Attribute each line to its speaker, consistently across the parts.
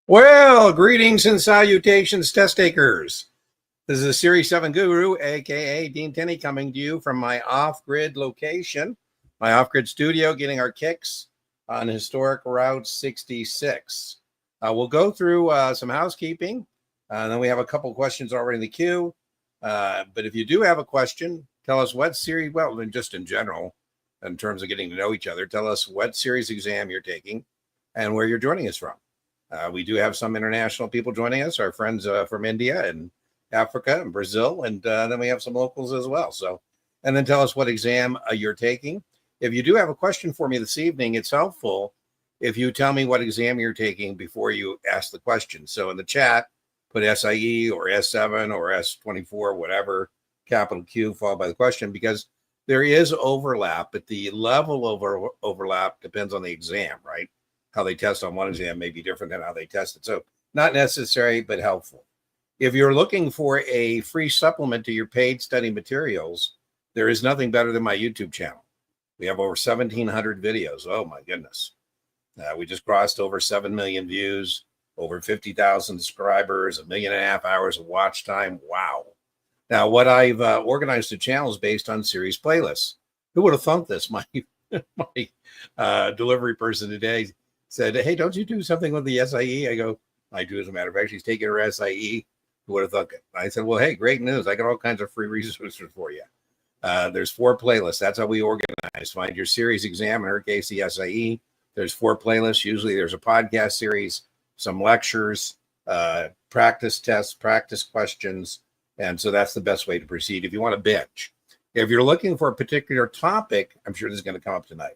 Speaker 1: Well, greetings and salutations, test takers. This is a Series 7 guru, aka Dean Tenney, coming to you from my off-grid location, my off-grid studio, getting our kicks on historic Route 66. We'll go through some housekeeping, and then we have a couple questions already in the queue. But if you do have a question, tell us what series, well, just in general, in terms of getting to know each other, tell us what series exam you're taking and where you're joining us from. We do have some international people joining us, our friends from India and Africa and Brazil, and then we have some locals as well. So, and then tell us what exam you're taking. If you do have a question for me this evening, it's helpful if you tell me what exam you're taking before you ask the question. So in the chat, put SIE or S7 or S24, whatever, capital Q followed by the question, because there is overlap, but the level of overlap depends on the exam, right? How they test on one exam may be different than how they test it. So not necessary, but helpful. If you're looking for a free supplement to your paid study materials, there is nothing better than my YouTube channel. We have over 1,700 videos. Oh my goodness. We just crossed over 7 million views, over 50,000 subscribers, 1.5 million hours of watch time. Wow. Now, what I've organized the channel is based on series playlists. Who would have thunk this? My delivery person today said, hey, don't you do something with the SIE? I go, I do, as a matter of fact. She's taking her SIE. Who would have thunk it? I said, well, hey, great news. I got all kinds of free resources for you. There's 4 playlists. That's how we organize. Find your series exam, in her case, the SIE. There's 4 playlists. Usually there's a podcast series, some lectures, practice tests, practice questions. And so that's the best way to proceed if you want to binge. If you're looking for a particular topic, I'm sure this is going to come up tonight.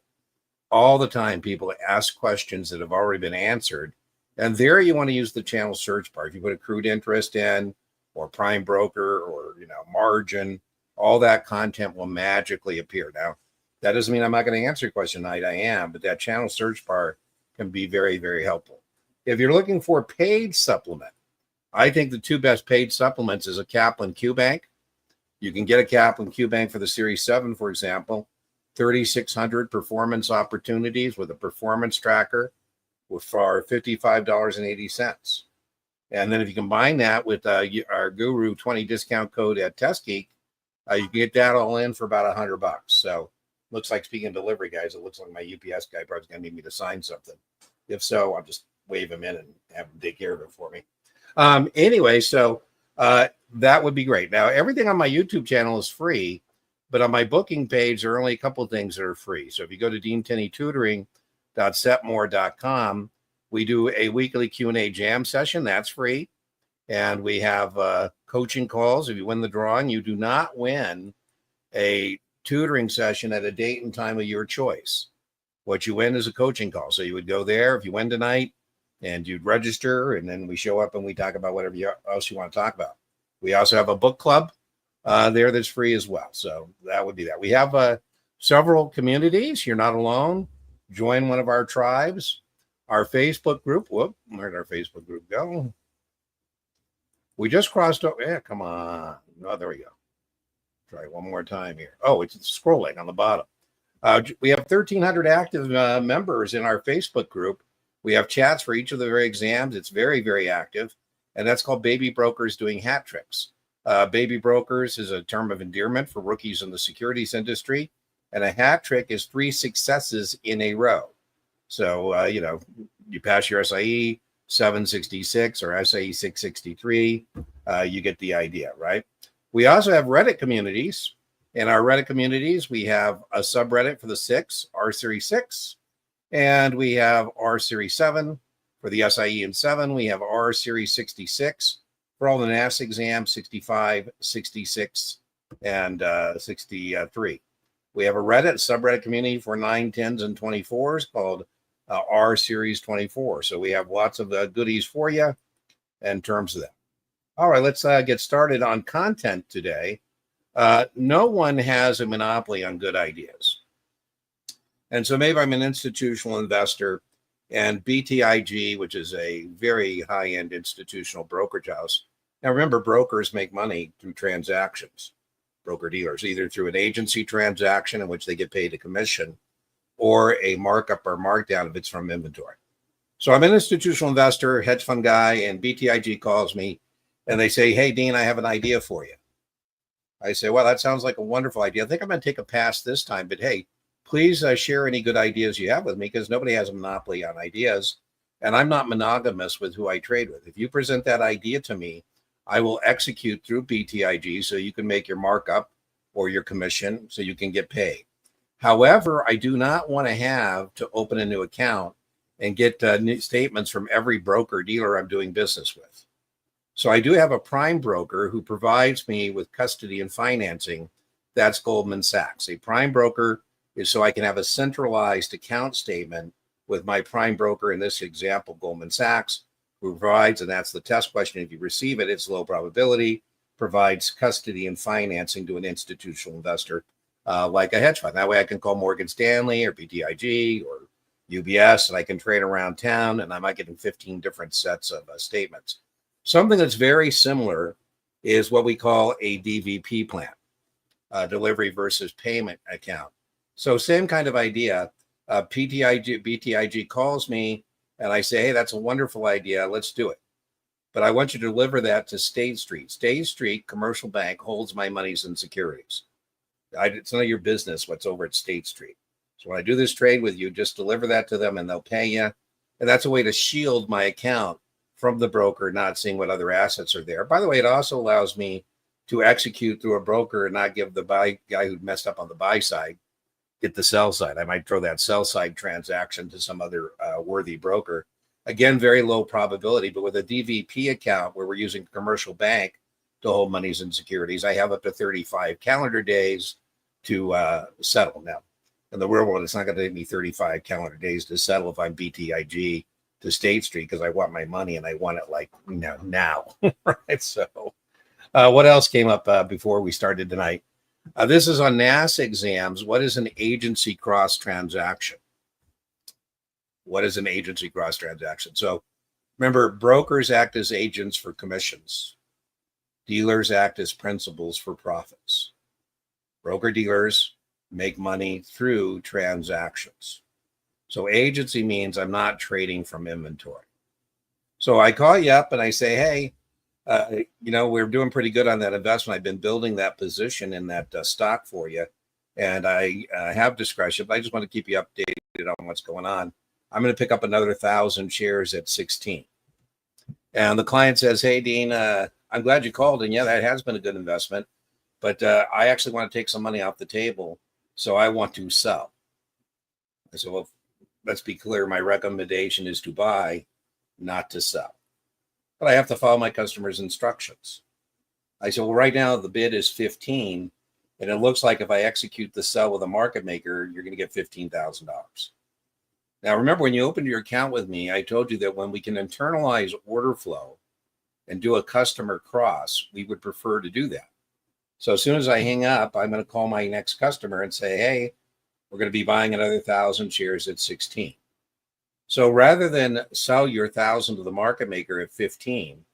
Speaker 1: All the time, people ask questions that have already been answered. And there you want to use the channel search bar. If you put accrued interest in, or prime broker, or margin, all that content will magically appear. Now, that doesn't mean I'm not going to answer your question tonight. I am, but that channel search bar can be very, very helpful. If you're looking for a paid supplement, I think the 2 best paid supplements is a Kaplan Q Bank. You can get a Kaplan Q Bank for the Series 7, for example. 3,600 performance opportunities with a performance tracker for $55.80. And then if you combine that with our Guru 20 discount code at TestGeek, you can get that all in for about $100. So looks like, speaking of delivery guys, it looks like my UPS guy probably going to need me to sign something. If so, I'll just wave him in and have him take care of it for me. Anyway, so that would be great. Now, everything on my YouTube channel is free. But on my booking page, there are only a couple of things that are free. So if you go to deantenneytutoring.setmore.com, we do a weekly Q&A jam session. That's free. And we have coaching calls. If you win the drawing, you do not win a tutoring session at a date and time of your choice. What you win is a coaching call. So you would go there if you win tonight, and you'd register, and then we show up and we talk about whatever else you want to talk about. We also have a book club there that's free as well. So that would be that. We have several communities. You're not alone. Join one of our tribes. Our Facebook group. Whoop, where'd our Facebook group go? We just crossed over. Yeah, come on. Oh, there we go. Try one more time here. Oh, it's scrolling on the bottom. We have 1,300 active members in our Facebook group. We have chats for each of the very exams. It's very, very active. And that's called Baby Brokers Doing Hat Tricks. Baby brokers is a term of endearment for rookies in the securities industry, and a hat trick is 3 successes in a row. So, you pass your SIE 766 or SIE 663, you get the idea, right? We also have Reddit communities. In our Reddit communities, we have a subreddit for the 6, R Series 6, and we have R Series 7 for the SIE and 7. We have R Series 66. For all the NASA exams, 65, 66, and 63. We have a Reddit, subreddit community for 9, 10s, and 24s called R Series 24. So we have lots of goodies for you in terms of that. All right, let's get started on content today. No one has a monopoly on good ideas. And so maybe I'm an institutional investor, and BTIG, which is a very high-end institutional brokerage house. Now, remember, brokers make money through transactions, broker dealers, either through an agency transaction in which they get paid a commission, or a markup or markdown if it's from inventory. So I'm an institutional investor, hedge fund guy, and BTIG calls me and they say, hey, Dean, I have an idea for you. I say, well, that sounds like a wonderful idea. I think I'm going to take a pass this time, but hey, please share any good ideas you have with me because nobody has a monopoly on ideas. And I'm not monogamous with who I trade with. If you present that idea to me, I will execute through BTIG so you can make your markup or your commission so you can get paid. However, I do not want to have to open a new account and get new statements from every broker dealer I'm doing business with. So I do have a prime broker who provides me with custody and financing. That's Goldman Sachs. A prime broker is so I can have a centralized account statement with my prime broker, in this example, Goldman Sachs, who provides, and that's the test question, if you receive it, it's low probability, provides custody and financing to an institutional investor like a hedge fund. That way I can call Morgan Stanley or BTIG or UBS, and I can trade around town, and I might get 15 different sets of statements. Something that's very similar is what we call a DVP plan, delivery versus payment account. So same kind of idea. BTIG calls me and I say, hey, that's a wonderful idea. Let's do it. But I want you to deliver that to State Street. State Street Commercial Bank holds my monies and securities. It's none of your business what's over at State Street. So when I do this trade with you, just deliver that to them and they'll pay you. And that's a way to shield my account from the broker not seeing what other assets are there. By the way, it also allows me to execute through a broker and not give the buy guy who messed up on the buy side get the sell side. I might throw that sell side transaction to some other worthy broker. Again, very low probability, but with a DVP account where we're using a commercial bank to hold monies and securities, I have up to 35 calendar days to settle. Now, in the real world, it's not going to take me 35 calendar days to settle if I'm BTIG to State Street because I want my money and I want it like now. Right? So what else came up before we started tonight? This is on NASA exams. What is an agency cross transaction? What is an agency cross transaction? So remember, brokers act as agents for commissions. Dealers act as principals for profits. Broker dealers make money through transactions. So agency means I'm not trading from inventory. So I call you up and I say, hey, we're doing pretty good on that investment. I've been building that position in that stock for you. And I have discretion, but I just want to keep you updated on what's going on. I'm going to pick up another 1,000 shares at 16. And the client says, hey, Dean, I'm glad you called. And yeah, that has been a good investment. But I actually want to take some money off the table. So I want to sell. I said, well, let's be clear. My recommendation is to buy, not to sell. But I have to follow my customer's instructions. I said, well, right now the bid is 15. And it looks like if I execute the sell with a market maker, you're going to get $15,000. Now, remember, when you opened your account with me, I told you that when we can internalize order flow and do a customer cross, we would prefer to do that. So as soon as I hang up, I'm going to call my next customer and say, hey, we're going to be buying another 1,000 shares at 16. So rather than sell your 1,000 to the market maker at 15,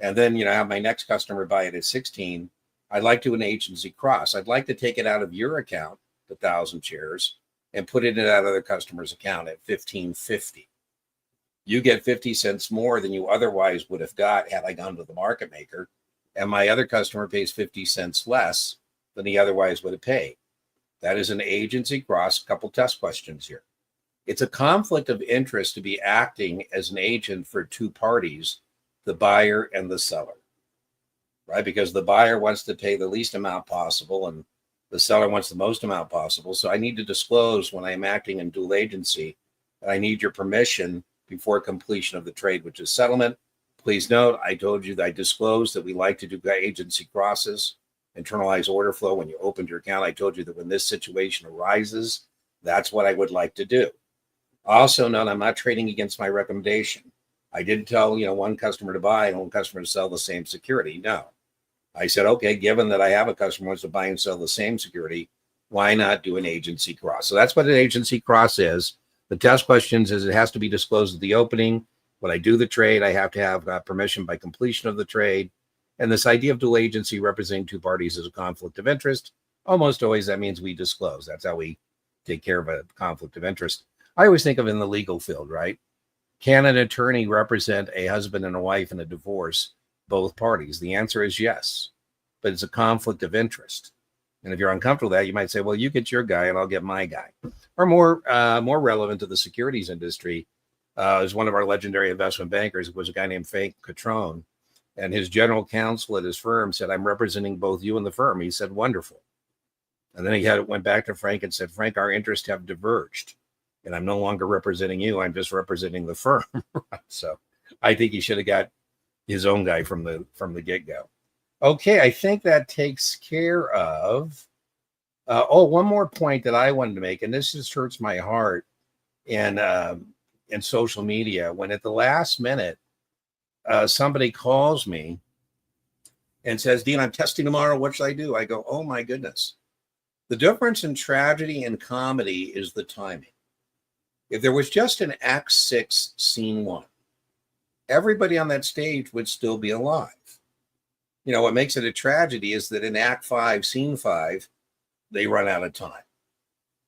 Speaker 1: and then have my next customer buy it at 16, I'd like to do an agency cross. I'd like to take it out of your account, the 1,000 shares, and put it in that other customer's account at $15.50. You get 50 cents more than you otherwise would have got had I gone to the market maker, and my other customer pays 50 cents less than he otherwise would have paid. That is an agency cross. Couple test questions here. It's a conflict of interest to be acting as an agent for two parties, the buyer and the seller, right? Because the buyer wants to pay the least amount possible and the seller wants the most amount possible. So I need to disclose when I'm acting in dual agency, and I need your permission before completion of the trade, which is settlement. Please note, I told you that I disclosed that we like to do agency crosses, internalize order flow. When you opened your account, I told you that when this situation arises, that's what I would like to do. Also note, I'm not trading against my recommendation. I did tell one customer to buy and one customer to sell the same security. No. I said, okay, given that I have a customer who wants to buy and sell the same security, why not do an agency cross? So that's what an agency cross is. The test questions is it has to be disclosed at the opening. When I do the trade, I have to have permission by completion of the trade. And this idea of dual agency representing two parties is a conflict of interest. Almost always that means we disclose. That's how we take care of a conflict of interest. I always think of it in the legal field, right? Can an attorney represent a husband and a wife in a divorce, both parties? The answer is yes, but it's a conflict of interest. And if you're uncomfortable with that, you might say, well, you get your guy and I'll get my guy. Or more relevant to the securities industry is one of our legendary investment bankers was a guy named Frank Catrone. And his general counsel at his firm said, I'm representing both you and the firm. He said, wonderful. And then he went back to Frank and said, Frank, our interests have diverged. And I'm no longer representing you. I'm just representing the firm. So I think he should have got his own guy from the get-go. Okay, I think that takes care of. One more point that I wanted to make, and this just hurts my heart in social media. When at the last minute, somebody calls me and says, Dean, I'm testing tomorrow. What should I do? I go, oh my goodness. The difference in tragedy and comedy is the timing. If there was just an Act 6, Scene 1, everybody on that stage would still be alive. You know, what makes it a tragedy is that in Act 5, Scene 5, they run out of time.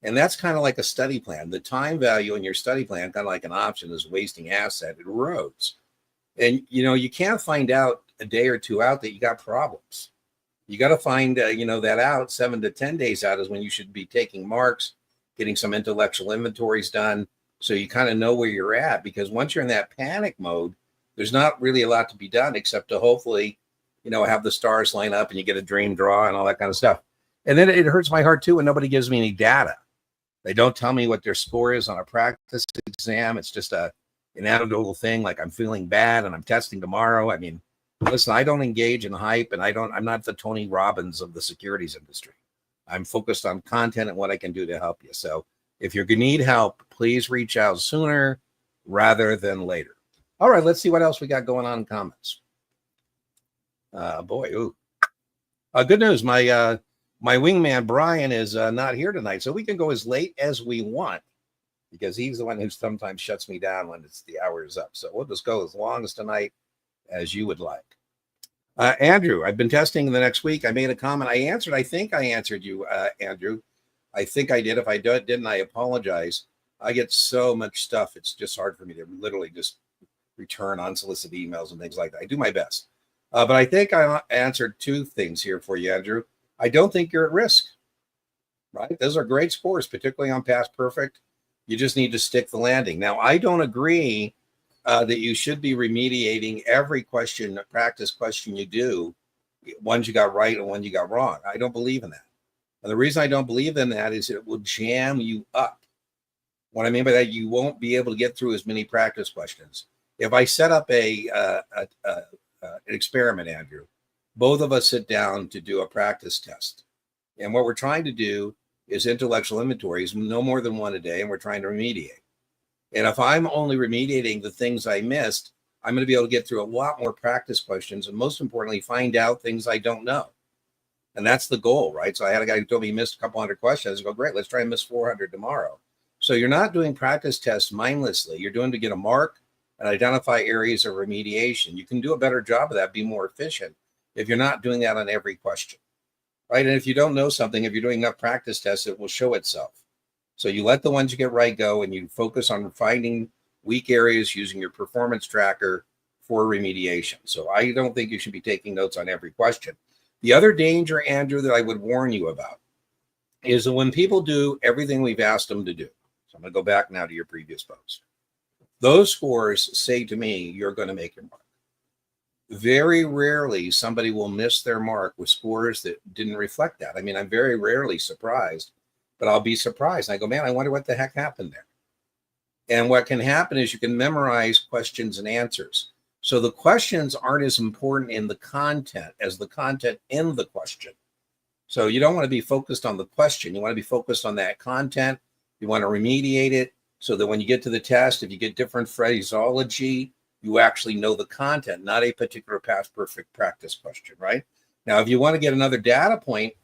Speaker 1: And that's kind of like a study plan. The time value in your study plan, kind of like an option, is a wasting asset. It erodes. And, you know, you can't find out a day or two out that you got problems. You got to find, that out 7 to 10 days out is when you should be taking marks, getting some intellectual inventories done, so you kind of know where you're at. Because once you're in that panic mode, there's not really a lot to be done except to hopefully, have the stars line up and you get a dream draw and all that kind of stuff. And then it hurts my heart too when nobody gives me any data. They don't tell me what their score is on a practice exam. It's just an anecdotal thing, like I'm feeling bad and I'm testing tomorrow. I mean, listen, I don't engage in hype, and I'm not the Tony Robbins of the securities industry. I'm focused on content and what I can do to help you. So if you need help, please reach out sooner rather than later. All right, let's see what else we got going on in comments. Good news. My wingman, Brian, is not here tonight, so we can go as late as we want because he's the one who sometimes shuts me down when the hour is up. So we'll just go as long as tonight as you would like. Andrew, I've been testing the next week. I made a comment. I think I answered you, Andrew. I think I did. If I didn't, I apologize. I get so much stuff. It's just hard for me to literally just return unsolicited emails and things like that. I do my best. But I think I answered two things here for you, Andrew. I don't think you're at risk, right? Those are great scores, particularly on Past Perfect. You just need to stick the landing. Now, I don't agree that you should be remediating every practice question you do, ones you got right and one you got wrong. I don't believe in that. And the reason I don't believe in that is it will jam you up. What I mean by that, you won't be able to get through as many practice questions. If I set up an experiment, Andrew, both of us sit down to do a practice test. And what we're trying to do is intellectual inventories, no more than one a day, and we're trying to remediate. And if I'm only remediating the things I missed, I'm going to be able to get through a lot more practice questions and, most importantly, find out things I don't know. And that's the goal, right? So I had a guy who told me he missed a couple hundred questions. I go, great, let's try and miss 400 tomorrow. So you're not doing practice tests mindlessly. You're doing to get a mark and identify areas of remediation. You can do a better job of that, be more efficient if you're not doing that on every question, right? And if you don't know something, if you're doing enough practice tests, it will show itself. So you let the ones you get right go, and you focus on finding weak areas using your performance tracker for remediation. So I don't think you should be taking notes on every question. The other danger, Andrew, that I would warn you about is that when people do everything we've asked them to do, so I'm going to go back now to your previous post, those scores say to me, you're going to make your mark. Very rarely somebody will miss their mark with scores that didn't reflect that. I mean, I'm very rarely surprised, but I'll be surprised. I go, man, I wonder what the heck happened there. And what can happen is you can memorize questions and answers. So the questions aren't as important in the content as the content in the question. So you don't want to be focused on the question. You want to be focused on that content. You want to remediate it so that when you get to the test, if you get different phraseology, you actually know the content, not a particular Past Perfect practice question, right? Now, if you want to get another data point,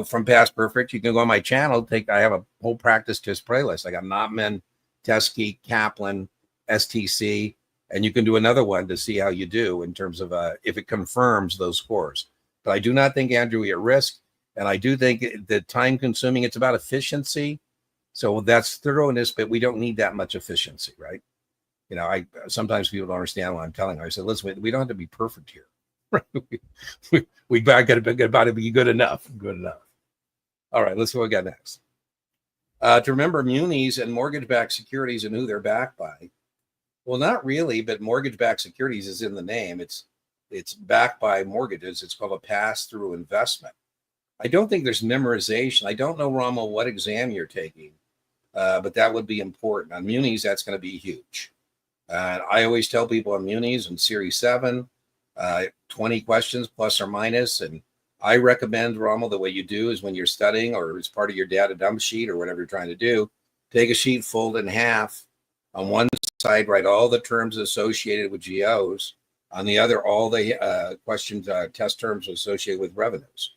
Speaker 1: from Past Perfect, you can go on my channel. I have a whole practice test playlist. I got Knopman, Teskey, Kaplan, STC, and you can do another one to see how you do in terms of if it confirms those scores. But I do not think, Andrew, you're at risk. And I do think that time consuming, it's about efficiency. So that's thoroughness, but we don't need that much efficiency, right? I sometimes people don't understand what I'm telling them. I said, listen, we don't have to be perfect here. we got to be good enough. Good enough. All right, let's see what we got next. To remember munis and mortgage-backed securities and who they're backed by. Well, not really, but mortgage-backed securities is in the name. It's backed by mortgages. It's called a pass-through investment. I don't think there's memorization. I don't know, Rommel, what exam you're taking, but that would be important. On munis, that's going to be huge. I always tell people on munis and Series 7, 20 questions plus or minus. And I recommend, Rommel, the way you do is when you're studying or as part of your data dump sheet or whatever you're trying to do, take a sheet, fold it in half. On one side, write all the terms associated with GOs. On the other, all the questions, test terms associated with revenues,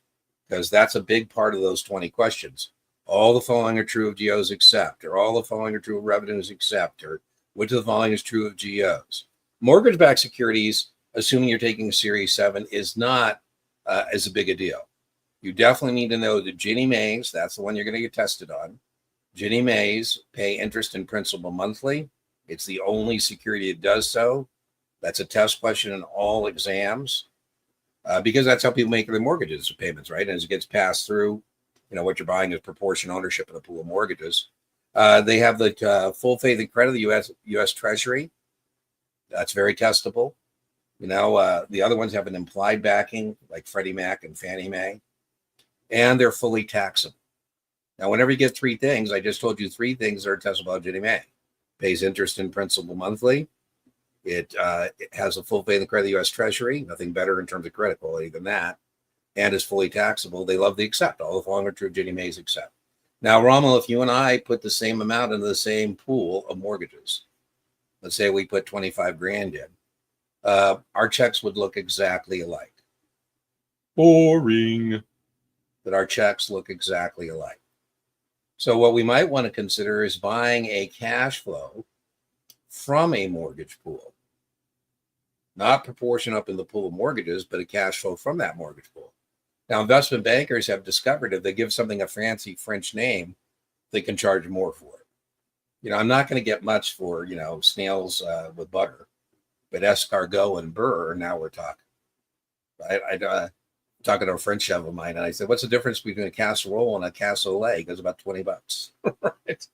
Speaker 1: because that's a big part of those 20 questions. All the following are true of GOs except, or all the following are true of revenues except, or which of the following is true of GOs. Mortgage-backed securities, assuming you're taking a Series 7, is not as big a deal. You definitely need to know the Ginnie Maes, that's the one you're going to get tested on. Ginnie Maes pay interest and principal monthly. It's the only security that does so. That's a test question in all exams because that's how people make their mortgages payments, right? And as it gets passed through, what you're buying is proportion ownership of the pool of mortgages. They have the full faith and credit of the U.S. Treasury. That's very testable. The other ones have an implied backing like Freddie Mac and Fannie Mae, and they're fully taxable. Now, whenever you get three things, I just told you three things that are testable on Ginnie Mae. Pays interest and principal monthly. It has a full faith and credit of the U.S. Treasury, nothing better in terms of credit quality than that, and is fully taxable. They love the except. All the following are true of Ginnie Mae's except. Now, Rommel, if you and I put the same amount into the same pool of mortgages, let's say we put 25 grand in, our checks would look exactly alike. Boring. But our checks look exactly alike. So what we might want to consider is buying a cash flow from a mortgage pool, not proportion up in the pool of mortgages, but a cash flow from that mortgage pool. Now, investment bankers have discovered if they give something a fancy French name, they can charge more for it. I'm not going to get much for, snails with butter, but escargot and burr, now we're talking. I talking to a French chef of mine, and I said, what's the difference between a casserole and a cassoulet? It goes about $20. Right?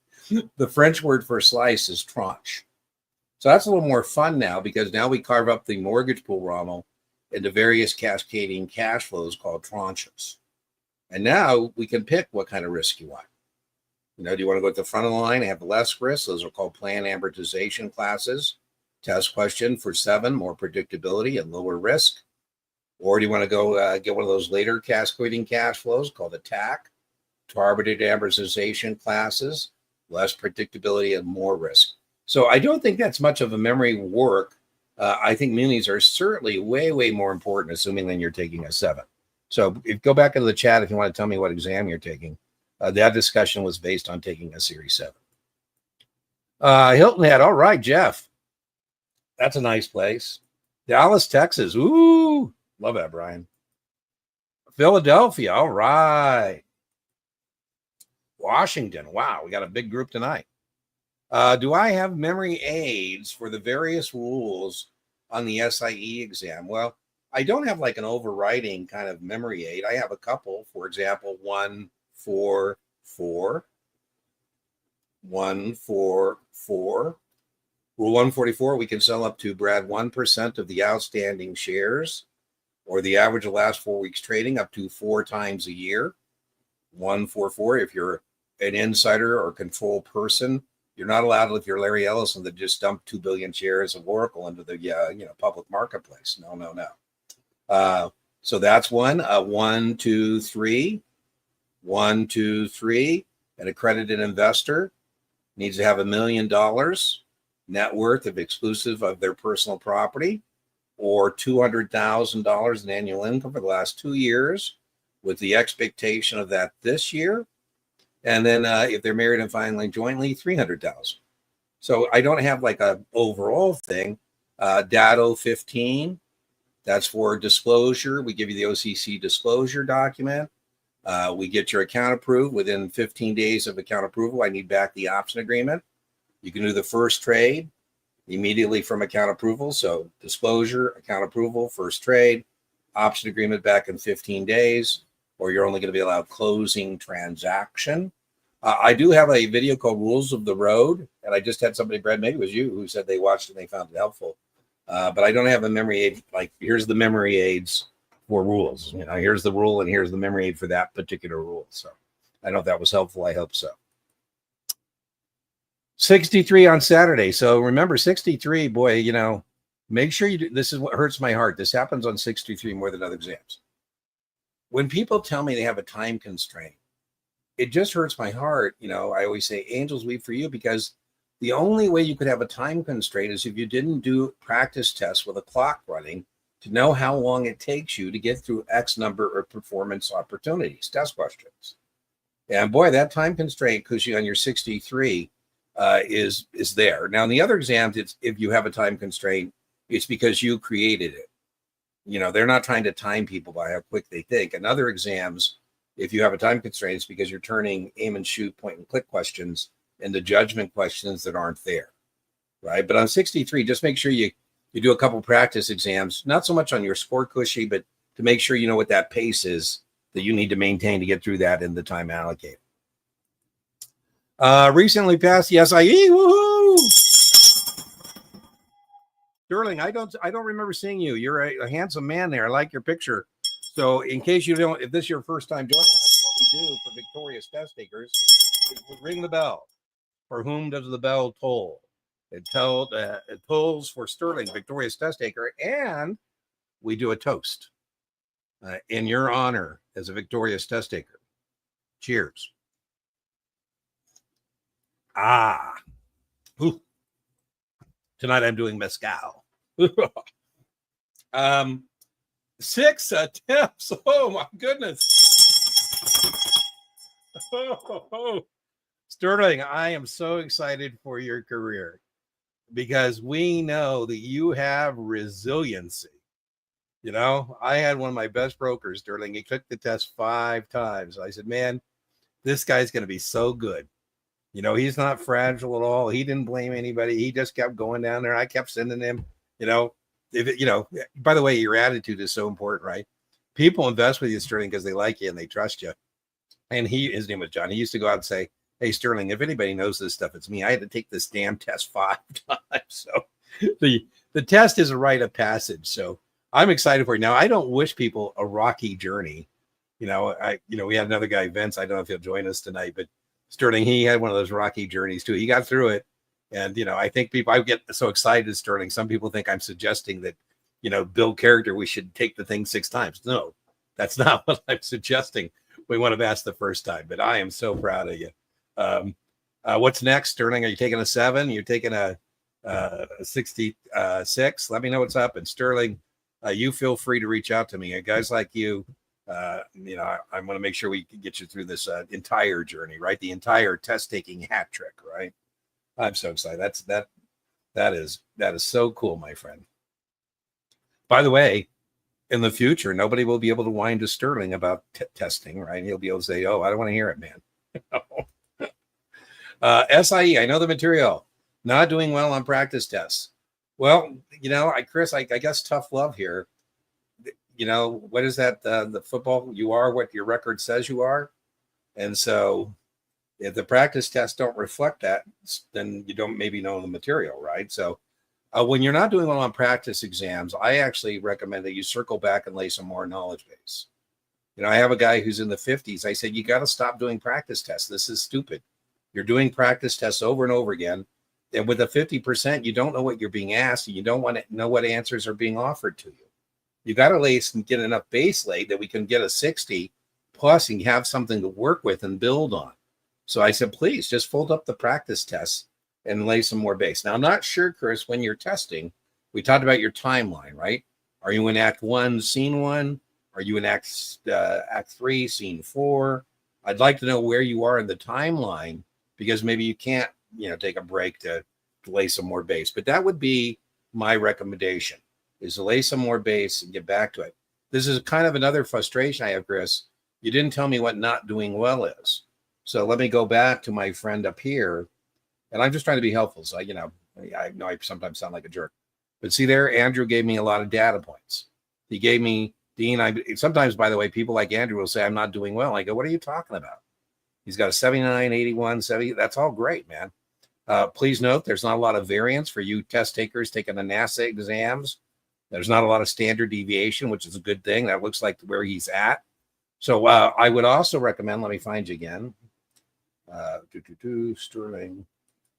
Speaker 1: The French word for slice is tranche. So that's a little more fun now because now we carve up the mortgage pool, Rommel, into various cascading cash flows called tranches. And now we can pick what kind of risk you want. Do you want to go at the front of the line and have less risk? Those are called plan amortization classes. Test question for 7, more predictability and lower risk. Or do you want to go get one of those later cascading cash flows called a TAC, targeted amortization classes, less predictability and more risk. So I don't think that's much of a memory work. I think munis are certainly way, way more important, assuming than you're taking a 7. So go back into the chat if you want to tell me what exam you're taking. That discussion was based on taking a Series 7. Hilton Head. All right, Jeff. That's a nice place. Dallas, Texas. Ooh, love that, Brian. Philadelphia. All right. Washington. Wow, we got a big group tonight. Do I have memory aids for the various rules on the SIE exam? Well, I don't have like an overriding kind of memory aid. I have a couple. For example, 144. 144. Rule 144, we can sell up to, Brad, 1% of the outstanding shares or the average of the last 4 weeks trading up to 4 times a year. 144, if you're an insider or control person, you're not allowed, if you're Larry Ellison, to just dump 2 billion shares of Oracle into the public marketplace. No. So that's one. 1, 2, 3. 1, 2, 3. An accredited investor needs to have $1 million net worth of exclusive of their personal property or $200,000 in annual income for the last 2 years with the expectation of that this year. And then if they're married and filing jointly, $300,000. So I don't have like a overall thing. DATO 15, that's for disclosure. We give you the OCC disclosure document. We get your account approved within 15 days of account approval. I need back the option agreement. You can do the first trade. immediately from account approval. So disclosure, account approval, first trade, option agreement back in 15 days, or you're only going to be allowed closing transaction. I do have a video called Rules of the Road, and I just had somebody, Brad, maybe it was you, who said they watched it and they found it helpful. But I don't have a memory aid. Like, here's the memory aids for rules. You know, here's the rule and here's the memory aid for that particular rule. So I don't know if that was helpful. I hope so. 63 on Saturday. So remember, 63, boy, you know, make sure you do. This is what hurts my heart. This happens on 63 more than other exams. When people tell me they have a time constraint, it just hurts my heart. You know, I always say, angels weep for you, because the only way you could have a time constraint is if you didn't do practice tests with a clock running to know how long it takes you to get through X number of performance opportunities, test questions. And boy, that time constraint, because you on your 63 is there. Now, in the other exams, it's if you have a time constraint, it's because you created it. You know, they're not trying to time people by how quick they think. In other exams, if you have a time constraint, it's because you're turning aim and shoot, point and click questions into judgment questions that aren't there, right? But on 63, just make sure you do a couple practice exams, not so much on your score cushy, but to make sure you know what that pace is that you need to maintain to get through that in the time allocated. Recently passed the SIE, woohoo! Sterling, I don't remember seeing you. You're a handsome man there. I like your picture. So in case you don't, if this is your first time joining us, what we do for victorious test takers is we ring the bell. For whom does the bell toll? It tolls for Sterling, victorious test taker, and we do a toast in your honor as a victorious test taker. Cheers. Ooh. Tonight I'm doing mezcal. 6 attempts. Oh my goodness. Sterling, I am so excited for your career because we know that you have resiliency. You know, I had one of my best brokers, Sterling. He took the test 5 times. I said, man, this guy's going to be so good. You know, he's not fragile at all. He didn't blame anybody. He just kept going down there. I kept sending him, you know, by the way, your attitude is so important, right? People invest with you, Sterling, because they like you and they trust you. And his name was John. He used to go out and say, hey, Sterling, if anybody knows this stuff, it's me. I had to take this damn test 5 times. So the test is a rite of passage. So I'm excited for you. Now, I don't wish people a rocky journey. We had another guy, Vince. I don't know if he'll join us tonight, but Sterling, he had one of those rocky journeys too. He got through it. And, I think I get so excited, Sterling. Some people think I'm suggesting that, build character, we should take the thing 6 times. No, that's not what I'm suggesting. We want to pass the first time, but I am so proud of you. What's next, Sterling? Are you taking a 7? You're taking a 66? Let me know what's up. And Sterling, you feel free to reach out to me. Guys like you, I want to make sure we can get you through this entire journey, right? The entire test taking hat trick, right? I'm so excited. That is so cool, my friend. By the way, in the future, nobody will be able to whine to Sterling about testing, right? He'll be able to say, "Oh, I don't want to hear it, man." SIE, I know the material. Not doing well on practice tests. Well, Chris, I guess tough love here. What is that? The football, you are what your record says you are. And so if the practice tests don't reflect that, then you don't maybe know the material, right? So when you're not doing well on practice exams, I actually recommend that you circle back and lay some more knowledge base. I have a guy who's in the 50s. I said, you got to stop doing practice tests. This is stupid. You're doing practice tests over and over again. And with a 50%, you don't know what you're being asked, and you don't want to know what answers are being offered to you. You got to lay and get enough base laid that we can get a 60 plus and have something to work with and build on. So I said, please just fold up the practice tests and lay some more base. Now, I'm not sure, Chris, when you're testing, we talked about your timeline, right? Are you in Act 1, Scene 1? Are you in Act 3, Scene 4? I'd like to know where you are in the timeline, because maybe you can't, take a break to lay some more base. But that would be my recommendation, is to lay some more base and get back to it. This is kind of another frustration I have, Chris. You didn't tell me what not doing well is. So let me go back to my friend up here. And I'm just trying to be helpful. So, I know I sometimes sound like a jerk, but see there, Andrew gave me a lot of data points. He gave me, Dean, sometimes, by the way, people like Andrew will say, I'm not doing well. I go, what are you talking about? He's got a 79, 81, 70. That's all great, man. Please note, there's not a lot of variance for you test takers taking the NASA exams. There's not a lot of standard deviation, which is a good thing. That looks like where he's at. So I would also recommend, let me find you again. Sterling.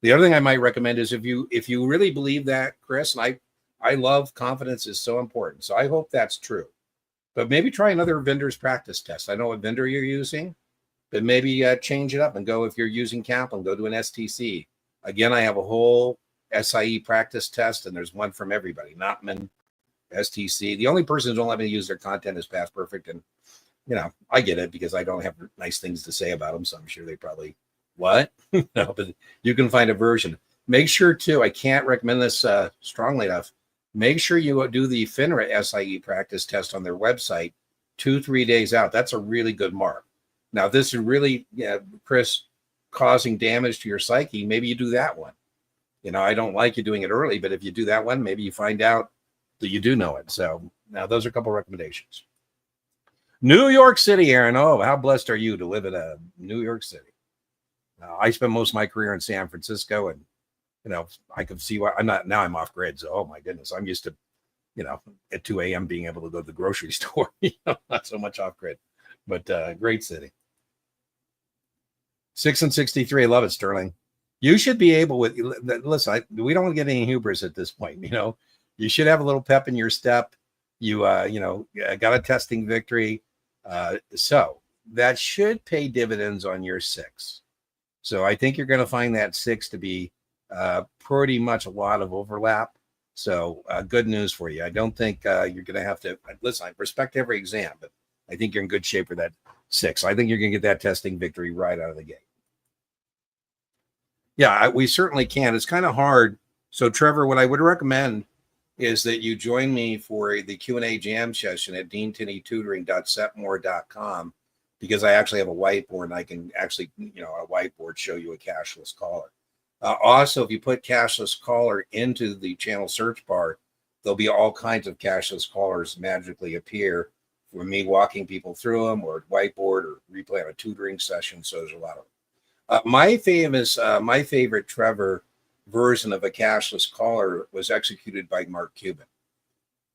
Speaker 1: The other thing I might recommend is if you really believe that, Chris, and I love confidence is so important. So I hope that's true. But maybe try another vendor's practice test. I know what vendor you're using, but maybe change it up and go, if you're using Kaplan, go to an STC. Again, I have a whole SIE practice test, and there's one from everybody, Notman, STC. The only person who don't let me use their content is Past Perfect. And, I get it because I don't have nice things to say about them. So I'm sure they probably, what? No, but you can find a version. Make sure, too, I can't recommend this strongly enough. Make sure you do the FINRA SIE practice test on their website 2-3 days out. That's a really good mark. Now, if this is really, Chris, causing damage to your psyche, maybe you do that one. I don't like you doing it early, but if you do that one, maybe you find out that you do know it. So now those are a couple of recommendations. New York City, Aaron. Oh, how blessed are you to live in New York City? I spent most of my career in San Francisco, and I could see why I'm off grid. So, oh my goodness, I'm used to, at 2 a.m. being able to go to the grocery store, not so much off grid, but great city. 6 and 63. I love it, Sterling. You should be able listen, we don't want to get any hubris at this point. You should have a little pep in your step. You got a testing victory. So that should pay dividends on your 6. So I think you're going to find that 6 to be pretty much a lot of overlap. So good news for you. I don't think you're going to have to listen. I respect every exam, but I think you're in good shape for that 6. I think you're going to get that testing victory right out of the gate. Yeah, we certainly can. It's kind of hard. So Trevor, what I would recommend is that you join me for the Q&A jam session at deantenneytutoring.setmore.com, because I actually have a whiteboard and I can actually, a whiteboard show you a cashless caller. Also, if you put cashless caller into the channel search bar, there'll be all kinds of cashless callers magically appear for me walking people through them, or whiteboard, or replay on a tutoring session. So there's a lot of my favorite Trevor version of a cashless caller was executed by Mark Cuban.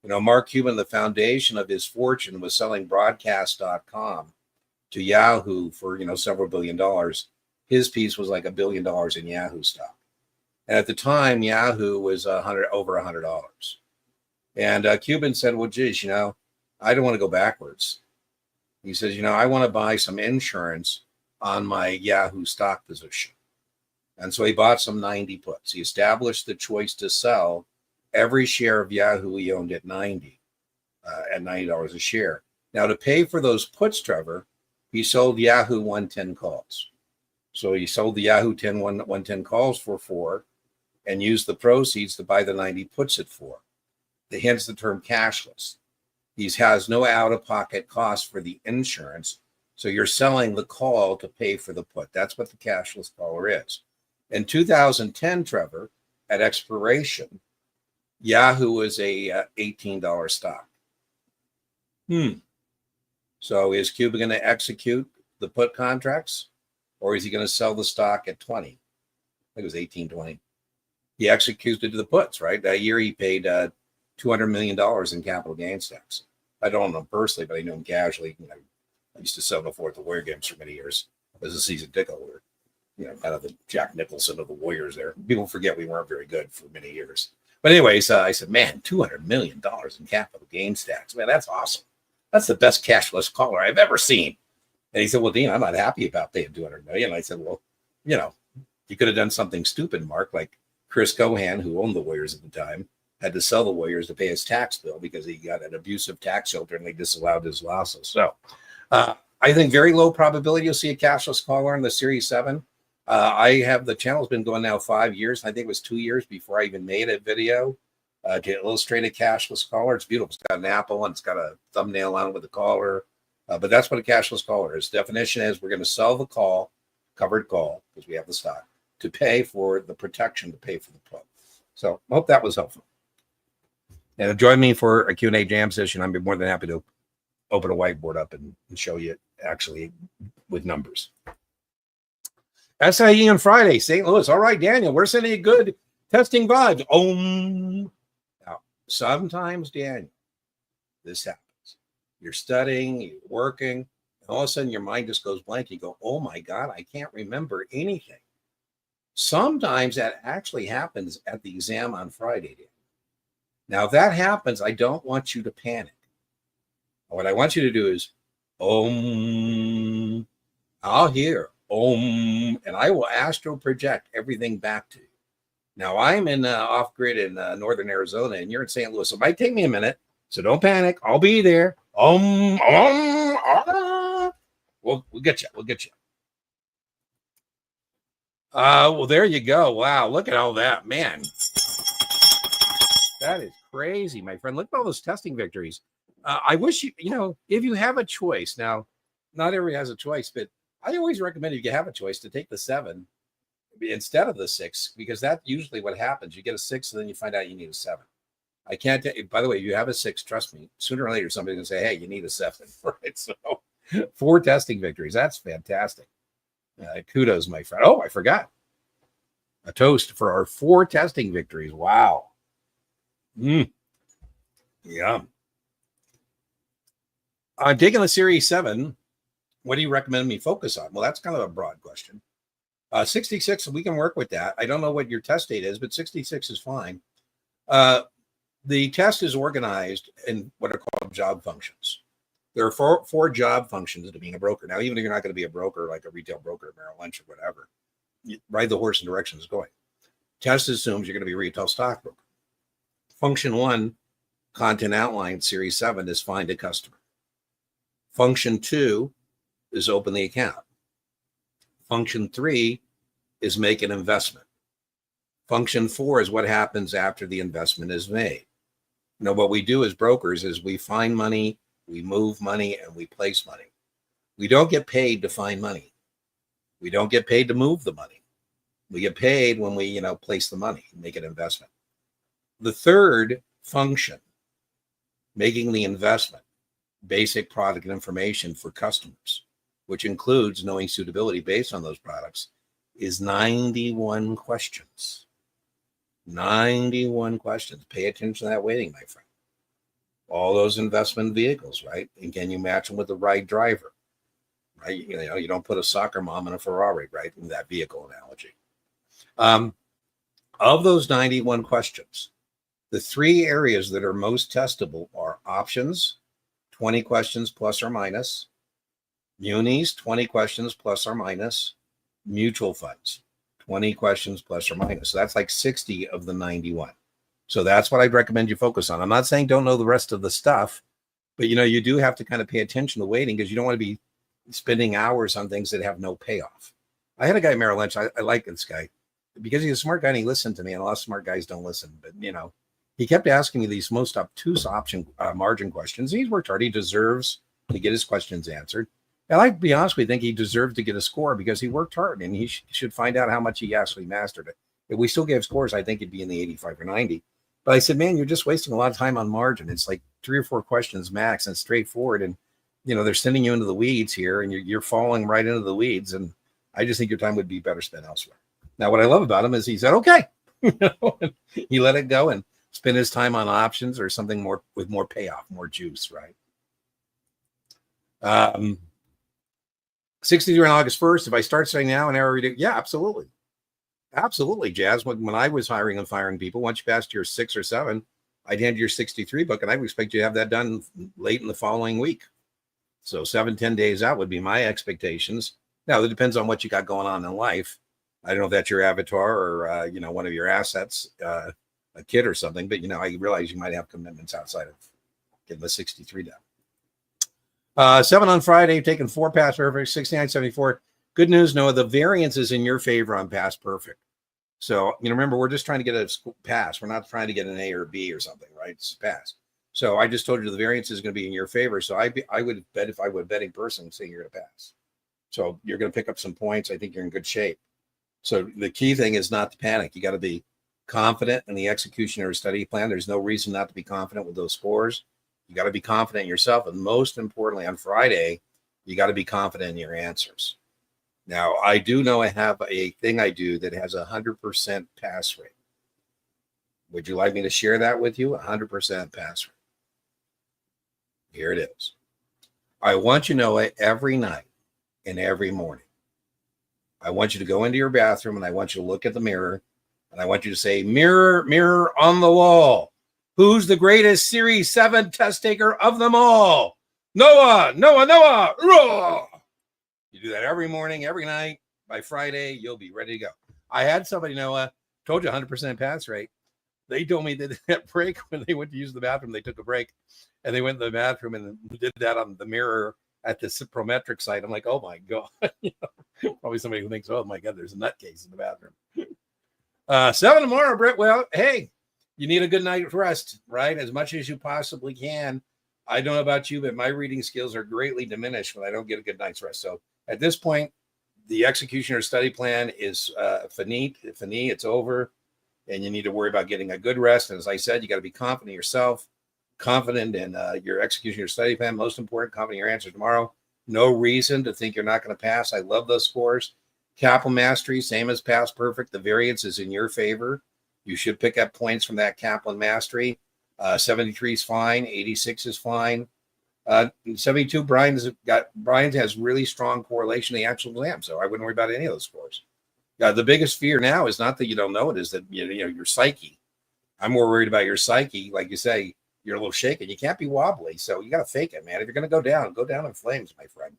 Speaker 1: Mark Cuban, the foundation of his fortune was selling broadcast.com to Yahoo for, several $1 billion. His piece was like $1 billion in Yahoo stock. And at the time, Yahoo was over $100. And Cuban said, well, geez, I don't want to go backwards. He says, I want to buy some insurance on my Yahoo stock position. And so he bought some 90 puts. He established the choice to sell every share of Yahoo he owned at $90 a share. Now, to pay for those puts, Trevor, he sold Yahoo 110 calls. So he sold the Yahoo 110 calls for $4 and used the proceeds to buy the 90 puts at $4. Hence the term cashless. He has no out-of-pocket cost for the insurance. So you're selling the call to pay for the put. That's what the cashless caller is. In 2010, Trevor, at expiration, Yahoo was a $18 stock. So is Cuba going to execute the put contracts, or is he going to sell the stock at 20? I think it was 18.20. He executed the puts, right? That year he paid $200 million in capital gains tax. I don't know him personally, but I know him casually. I used to sell before at the Warrior Games for many years as a season ticket holder. Kind of the Jack Nicholson of the Warriors there. People forget we weren't very good for many years. But anyways, I said, man, $200 million in capital gains tax. Man, that's awesome. That's the best cashless caller I've ever seen. And he said, well, Dean, I'm not happy about paying $200 million. I said, well, you could have done something stupid, Mark, like Chris Cohan, who owned the Warriors at the time, had to sell the Warriors to pay his tax bill because he got an abusive tax shelter and they disallowed his losses. So I think very low probability you'll see a cashless caller in the Series 7. The channel's been going now 5 years. I think it was 2 years before I even made a video to illustrate a cashless caller. It's beautiful. It's got an apple and it's got a thumbnail on it with the caller. But that's what a cashless caller is. Definition is we're going to sell the call, covered call, because we have the stock, to pay for the protection, to pay for the put. So I hope that was helpful. And join me for a Q&A jam session. I'd be more than happy to open a whiteboard up and show you actually with numbers. SIE on Friday, St. Louis. All right, Daniel, we're sending you good testing vibes. Now, sometimes, Daniel, this happens. You're studying, you're working, and all of a sudden your mind just goes blank. You go, oh my God, I can't remember anything. Sometimes that actually happens at the exam on Friday, Daniel. Now, if that happens, I don't want you to panic. What I want you to do is, I'll hear, and I will astral project everything back to you. Now, I'm in off-grid in northern Arizona, and you're in St. Louis. So it might take me a minute, so don't panic. I'll be there. We'll get you. We'll get you. Well, there you go. Wow, look at all that, man. That is crazy, my friend. Look at all those testing victories. I wish if you have a choice. Now, not everybody has a choice, but I always recommend if you have a choice to take the 7 instead of the 6, because that's usually what happens. You get a 6, and then you find out you need a 7. I can't tell you, by the way, you have a 6, trust me, sooner or later, somebody's going to say, hey, you need a 7, right? So 4 testing victories. That's fantastic. Kudos, my friend. Oh, I forgot. A toast for our 4 testing victories. Wow. Yeah. Taking the Series 7, what do you recommend me focus on? Well, that's kind of a broad question. 66, we can work with that. I don't know what your test date is, but 66 is fine. The test is organized in what are called job functions. There are four job functions to being a broker. Now, even if you're not going to be a broker, like a retail broker at Merrill Lynch or whatever, you ride the horse in direction it's going. Test assumes you're going to be a retail stockbroker. Function 1, content outline, Series 7, is find a customer. Function 2 is open the account. Function 3 is make an investment. Function 4 is what happens after the investment is made. What we do as brokers is we find money, we move money, and we place money. We don't get paid to find money. We don't get paid to move the money. We get paid when we, place the money, make an investment. The third function, making the investment, basic product information for customers, which includes knowing suitability based on those products, is 91 questions. 91 questions. Pay attention to that weighting, my friend. All those investment vehicles, right? And can you match them with the right driver, right? You don't put a soccer mom in a Ferrari, right? In that vehicle analogy. Of those 91 questions, the 3 areas that are most testable are options, 20 questions plus or minus, munis, 20 questions plus or minus, mutual funds, 20 questions plus or minus. So that's like 60 of the 91. So that's what I'd recommend you focus on. I'm not saying don't know the rest of the stuff, but you do have to kind of pay attention to weighting, because you don't want to be spending hours on things that have no payoff. I had a guy at Merrill Lynch. I like this guy because he's a smart guy and he listened to me, and a lot of smart guys don't listen. But he kept asking me these most obtuse margin questions. He's worked hard. He deserves to get his questions answered. And I'd be honest with you, think he deserved to get a score because he worked hard, and he should find out how much he actually mastered it. If we still gave scores, I think it'd be in the 85 or 90. But I said, man, you're just wasting a lot of time on margin. It's like 3 or 4 questions max and straightforward. And, they're sending you into the weeds here, and you're falling right into the weeds. And I just think your time would be better spent elsewhere. Now, what I love about him is he said, okay, he let it go and spend his time on options or something more with more payoff, more juice, right? 63 on August 1st. If I start studying now and every day, yeah, absolutely. Absolutely, Jazz. When I was hiring and firing people, once you passed your 6 or 7, I'd hand you your 63 book, and I would expect you to have that done late in the following week. So 7-10 days out would be my expectations. Now, it depends on what you got going on in life. I don't know if that's your avatar or, one of your assets, a kid or something, but, I realize you might have commitments outside of getting the 63 done. 7 on Friday, taking 4 past perfect, 69.74. Good news, Noah, the variance is in your favor on past perfect. So, remember, we're just trying to get a pass. We're not trying to get an A or B or something, right? It's a pass. So I just told you the variance is going to be in your favor. So I would bet, if I were a betting person, saying you're going to pass. So you're going to pick up some points. I think you're in good shape. So the key thing is not to panic. You got to be confident in the execution of your study plan. There's no reason not to be confident with those scores. You got to be confident in yourself. And most importantly, on Friday, you got to be confident in your answers. Now, I do know I have a thing I do that has a 100% pass rate. Would you like me to share that with you? 100% pass rate. Here it is. I want you to know it every night and every morning. I want you to go into your bathroom and I want you to look at the mirror and I want you to say, mirror, mirror on the wall, who's the greatest Series 7 test taker of them all? Noah, Noah, Noah. Roar! You do that every morning, every night. By Friday, you'll be ready to go. I had somebody, Noah, told you 100% pass rate. They told me that that break, when they went to use the bathroom, they took a break and they went to the bathroom and did that on the mirror at the Cyprometric site. I'm like, oh my God. Probably somebody who thinks, oh my God, there's a nutcase in the bathroom. 7 tomorrow, Britt. Well, hey, you need a good night's rest, right? As much as you possibly can. I don't know about you, but my reading skills are greatly diminished when I don't get a good night's rest. So at this point, the execution or study plan is finite. It's over, and you need to worry about getting a good rest. And as I said, you got to be confident in yourself, confident in your execution or study plan. Most important, confident in your answers tomorrow. No reason to think you're not going to pass. I love those scores. Kaplan Mastery, same as Past Perfect. The variance is in your favor. You should pick up points from that Kaplan Mastery. 73 is fine. 86 is fine. 72, Brian has really strong correlation to the actual exam, so I wouldn't worry about any of those scores. The biggest fear now is not that you don't know it, is that you know your psyche. I'm more worried about your psyche. Like you say, you're a little shaken. You can't be wobbly, so you got to fake it, man. If you're going to go down in flames, my friend.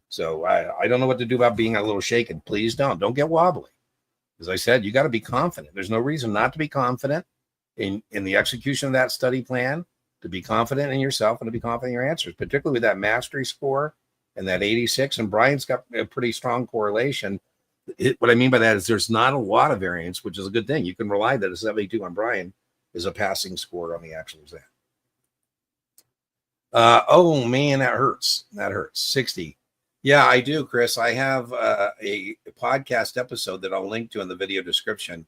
Speaker 1: So I don't know what to do about being a little shaken. Please don't get wobbly. As I said, you got to be confident. There's no reason not to be confident in the execution of that study plan, to be confident in yourself and to be confident in your answers, particularly with that mastery score and that 86. And Brian's got a pretty strong correlation. What I mean by that is there's not a lot of variance, which is a good thing. You can rely that a 72 on Brian is a passing score on the actual exam. Oh man, that hurts. 60. Yeah, I do, Chris. I have a podcast episode that I'll link to in the video description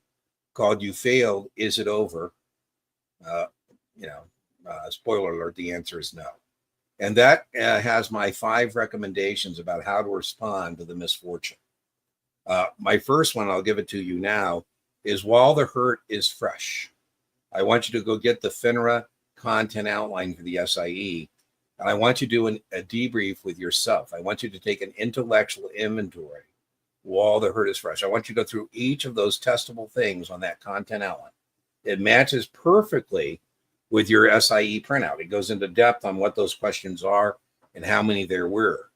Speaker 1: called "You Failed, Is It Over?" Spoiler alert, the answer is no. And that has my 5 recommendations about how to respond to the misfortune. My first one, I'll give it to you now, is while the hurt is fresh, I want you to go get the FINRA content outline for the SIE. And I want you to do a debrief with yourself. I want you to take an intellectual inventory while the hurt is fresh. I want you to go through each of those testable things on that content outline. It matches perfectly with your SIE printout. It goes into depth on what those questions are and how many there were.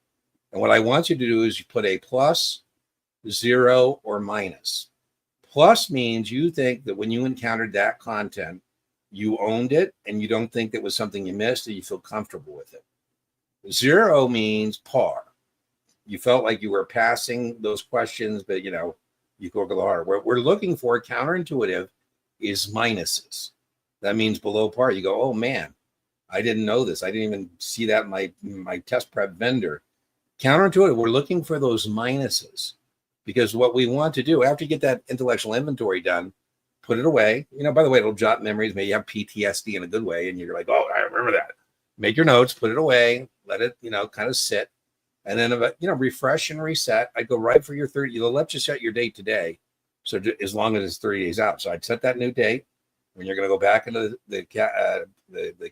Speaker 1: And what I want you to do is you put a plus, 0, or minus. Plus means you think that when you encountered that content, you owned it and you don't think that was something you missed and you feel comfortable with it. 0 means par. You felt like you were passing those questions, but you could work a little harder. What we're looking for, counterintuitive, is minuses. That means below par. You go, oh man, I didn't know this. I didn't even see that in my test prep vendor. Counterintuitive, we're looking for those minuses, because what we want to do after you get that intellectual inventory done, put it away. By the way, it'll jot memories. Maybe you have PTSD in a good way, and you're like, oh, I remember that. Make your notes, put it away, let it, kind of sit, and then, refresh and reset. I'd go right for your 30. You'll let you set your date today, so as long as it's 30 days out. So I'd set that new date when you're going to go back into the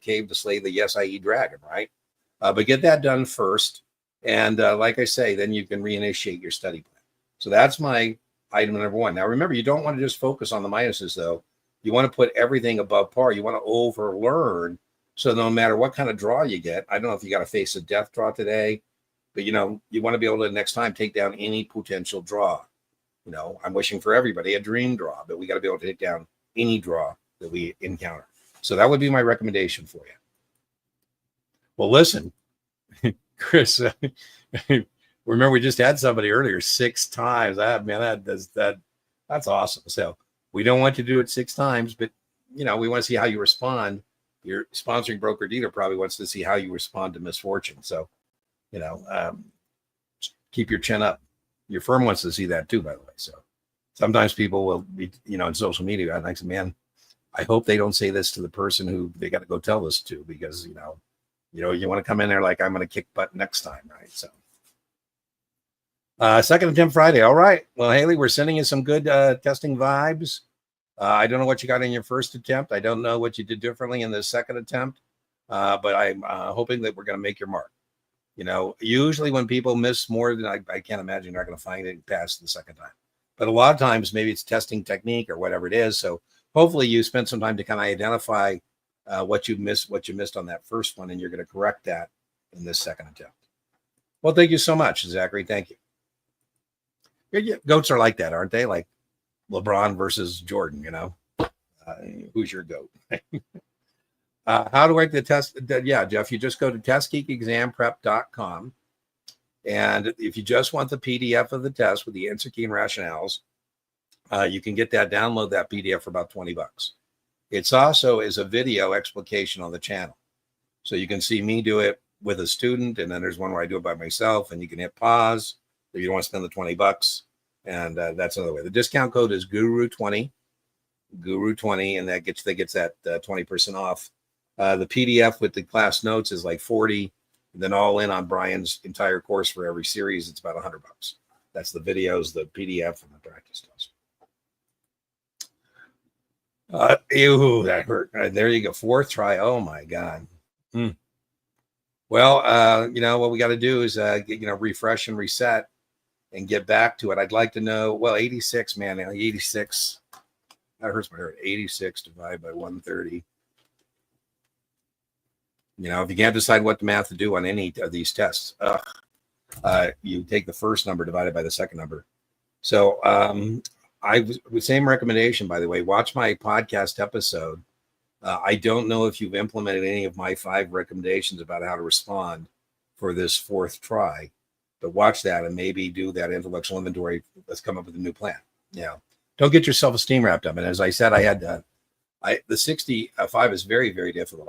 Speaker 1: cave to slay the SIE dragon, right? But get that done first, and like I say, then you can reinitiate your study plan. So that's my item number 1. Now, remember, you don't want to just focus on the minuses, though. You want to put everything above par. You want to overlearn, so no matter what kind of draw you get, I don't know if you got to face a death draw today, but, you want to be able to next time take down any potential draw. I'm wishing for everybody a dream draw, but we got to be able to take down any draw that we encounter. So that would be my recommendation for you. Well, listen, Chris, remember we just had somebody earlier 6 times. That's awesome. So we don't want to do it 6 times, but we want to see how you respond. Your sponsoring broker dealer probably wants to see how you respond to misfortune. So, keep your chin up. Your firm wants to see that too, by the way. So Sometimes people will be, in social media, and I say, man, I hope they don't say this to the person who they got to go tell this to, because, you want to come in there like, I'm going to kick butt next time, right? So, second attempt Friday. All right. Well, Haley, we're sending you some good testing vibes. I don't know what you got in your first attempt. I don't know what you did differently in the second attempt, but I'm hoping that we're going to make your mark. Usually when people miss more than I can't imagine they're not going to find it past the second time. But a lot of times, maybe it's testing technique or whatever it is. So hopefully you spent some time to kind of identify what you missed on that first one, and you're going to correct that in this second attempt. Well, thank you so much, Zachary. Thank you. Goats are like that, aren't they? Like LeBron versus Jordan, who's your goat? How to write the test? Yeah, Jeff, you just go to testgeekexamprep.com. And if you just want the PDF of the test with the answer key and rationales, you can download that PDF for about $20. It's also is a video explication on the channel. So you can see me do it with a student, and then there's one where I do it by myself, and you can hit pause if you don't want to spend the $20. And that's another way. The discount code is Guru20, and that gets that 20% off. The PDF with the class notes is like 40. Then all in on Brian's entire course for every series, it's about $100. That's the videos, the PDF, and the practice test. Ew, that hurt. There you go. Fourth try. Oh my God. Well, what we got to do is, refresh and reset and get back to it. I'd like to know, 86, man, 86. That hurts my heart. 86 divided by 130. If you can't decide what math to do on any of these tests, you take the first number divided by the second number. So same recommendation, by the way, watch my podcast episode. I don't know if you've implemented any of my 5 recommendations about how to respond for this fourth try, but watch that and maybe do that intellectual inventory. Let's come up with a new plan. Don't get your self-esteem wrapped up. And as I said, the 65 is very, very difficult.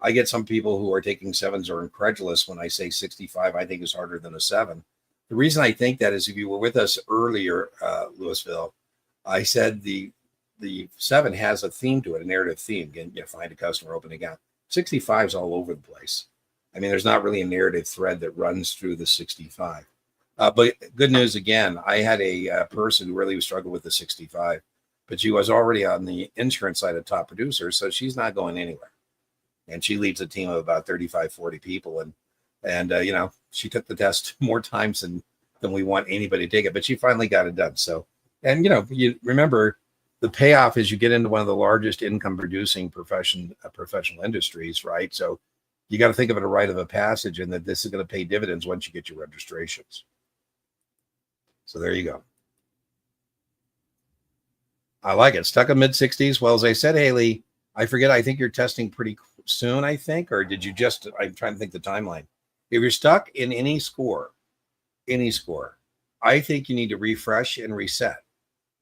Speaker 1: I get some people who are taking 7s are incredulous when I say 65, I think is harder than a 7. The reason I think that is, if you were with us earlier, Louisville, I said the 7 has a theme to it, a narrative theme. Again, find a customer, open account. 65 is all over the place. I mean, there's not really a narrative thread that runs through the 65. But good news again, I had a person who really struggled with the 65, but she was already on the insurance side of top producers, so she's not going anywhere. And she leads a team of about 35, 40 people. And she took the test more times than we want anybody to take it, but she finally got it done. So, and you remember the payoff is you get into one of the largest income producing professional industries, right? So you got to think of it a rite of a passage, and that this is going to pay dividends once you get your registrations. So there you go. I like it. Stuck in mid-60s. Well, as I said, Haley, I forget, I think you're testing pretty soon, I think, or did you just, I'm trying to think the timeline. If you're stuck in any score, I think you need to refresh and reset.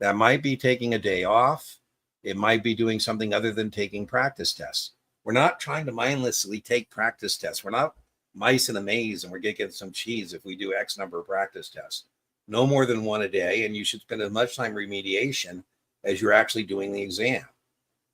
Speaker 1: That might be taking a day off. It might be doing something other than taking practice tests. We're not trying to mindlessly take practice tests. We're not mice in a maze and we're going to get some cheese if we do X number of practice tests. No more than 1 a day, and you should spend as much time remediation as you're actually doing the exam.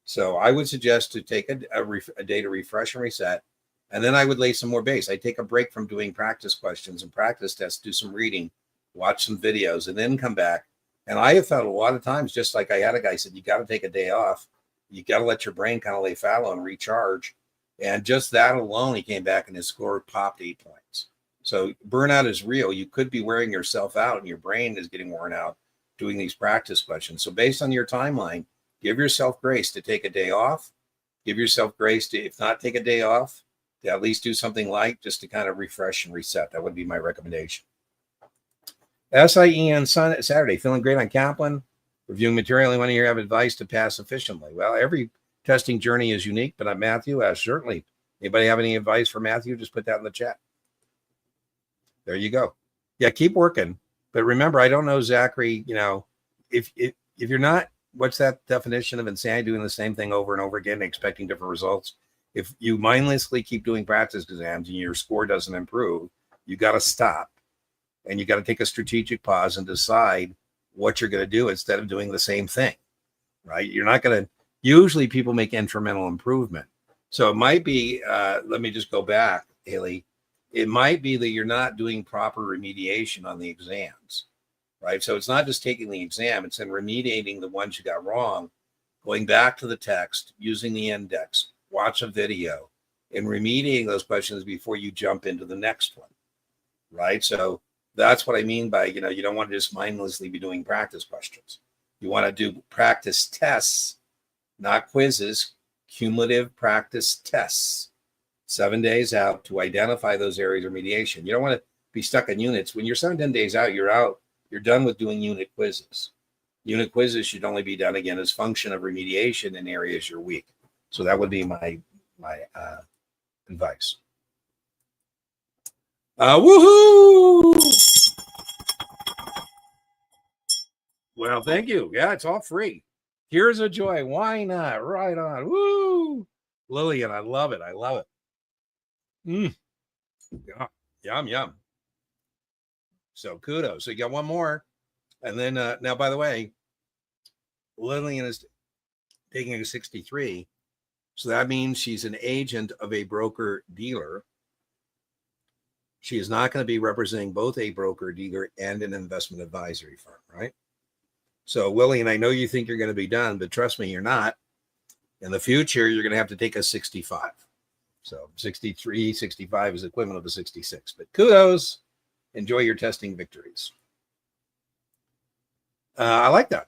Speaker 1: So I would suggest to take a day to refresh and reset, and then I would lay some more base. I take a break from doing practice questions and practice tests, do some reading, watch some videos, and then come back. And I have found a lot of times, just like I had a guy said, you got to take a day off. You got to let your brain kind of lay fallow and recharge. And just that alone, he came back and his score popped 8 points. So burnout is real. You could be wearing yourself out and your brain is getting worn out doing these practice questions. So based on your timeline, give yourself grace to take a day off. Give yourself grace to, if not take a day off, to at least do something light just to kind of refresh and reset. That would be my recommendation. SIE on Saturday. Feeling great on Kaplan. Reviewing material. I want to hear have advice to pass efficiently. Well, every testing journey is unique, but Matthew, certainly. Anybody have any advice for Matthew? Just put that in the chat. There you go. Yeah, keep working. But remember, I don't know, Zachary, if you're not, what's that definition of insanity, doing the same thing over and over again, expecting different results? If you mindlessly keep doing practice exams and your score doesn't improve, you got to stop. And you got to take a strategic pause and decide what you're going to do instead of doing the same thing, right? You're not going to, usually people make incremental improvement. So it might be, let me just go back, Haley. It might be that you're not doing proper remediation on the exams, right? So it's not just taking the exam, it's in remediating the ones you got wrong, going back to the text, using the index, watch a video, and remediating those questions before you jump into the next one, right? So that's what I mean by, you don't want to just mindlessly be doing practice questions. You want to do practice tests, not quizzes, cumulative practice tests, 7 days out to identify those areas of remediation. You don't want to be stuck in units. When you're 7 to 10 days out, you're done with doing unit quizzes. Unit quizzes should only be done again as function of remediation in areas you're weak. So that would be my advice. Woohoo! Well, thank you. Yeah, it's all free. Here's a joy. Why not? Right on. Woo! Lillian, I love it. I love it. Yeah. Yum, yum. So kudos. So you got one more. And then now, by the way, Lillian is taking a 63. So that means she's an agent of a broker dealer. She is not going to be representing both a broker dealer and an investment advisory firm, right? So Lillian, I know you think you're going to be done, but trust me, you're not. In the future, you're going to have to take a 65. So 63, 65 is equivalent of a 66. But kudos. Enjoy your testing victories. I like that.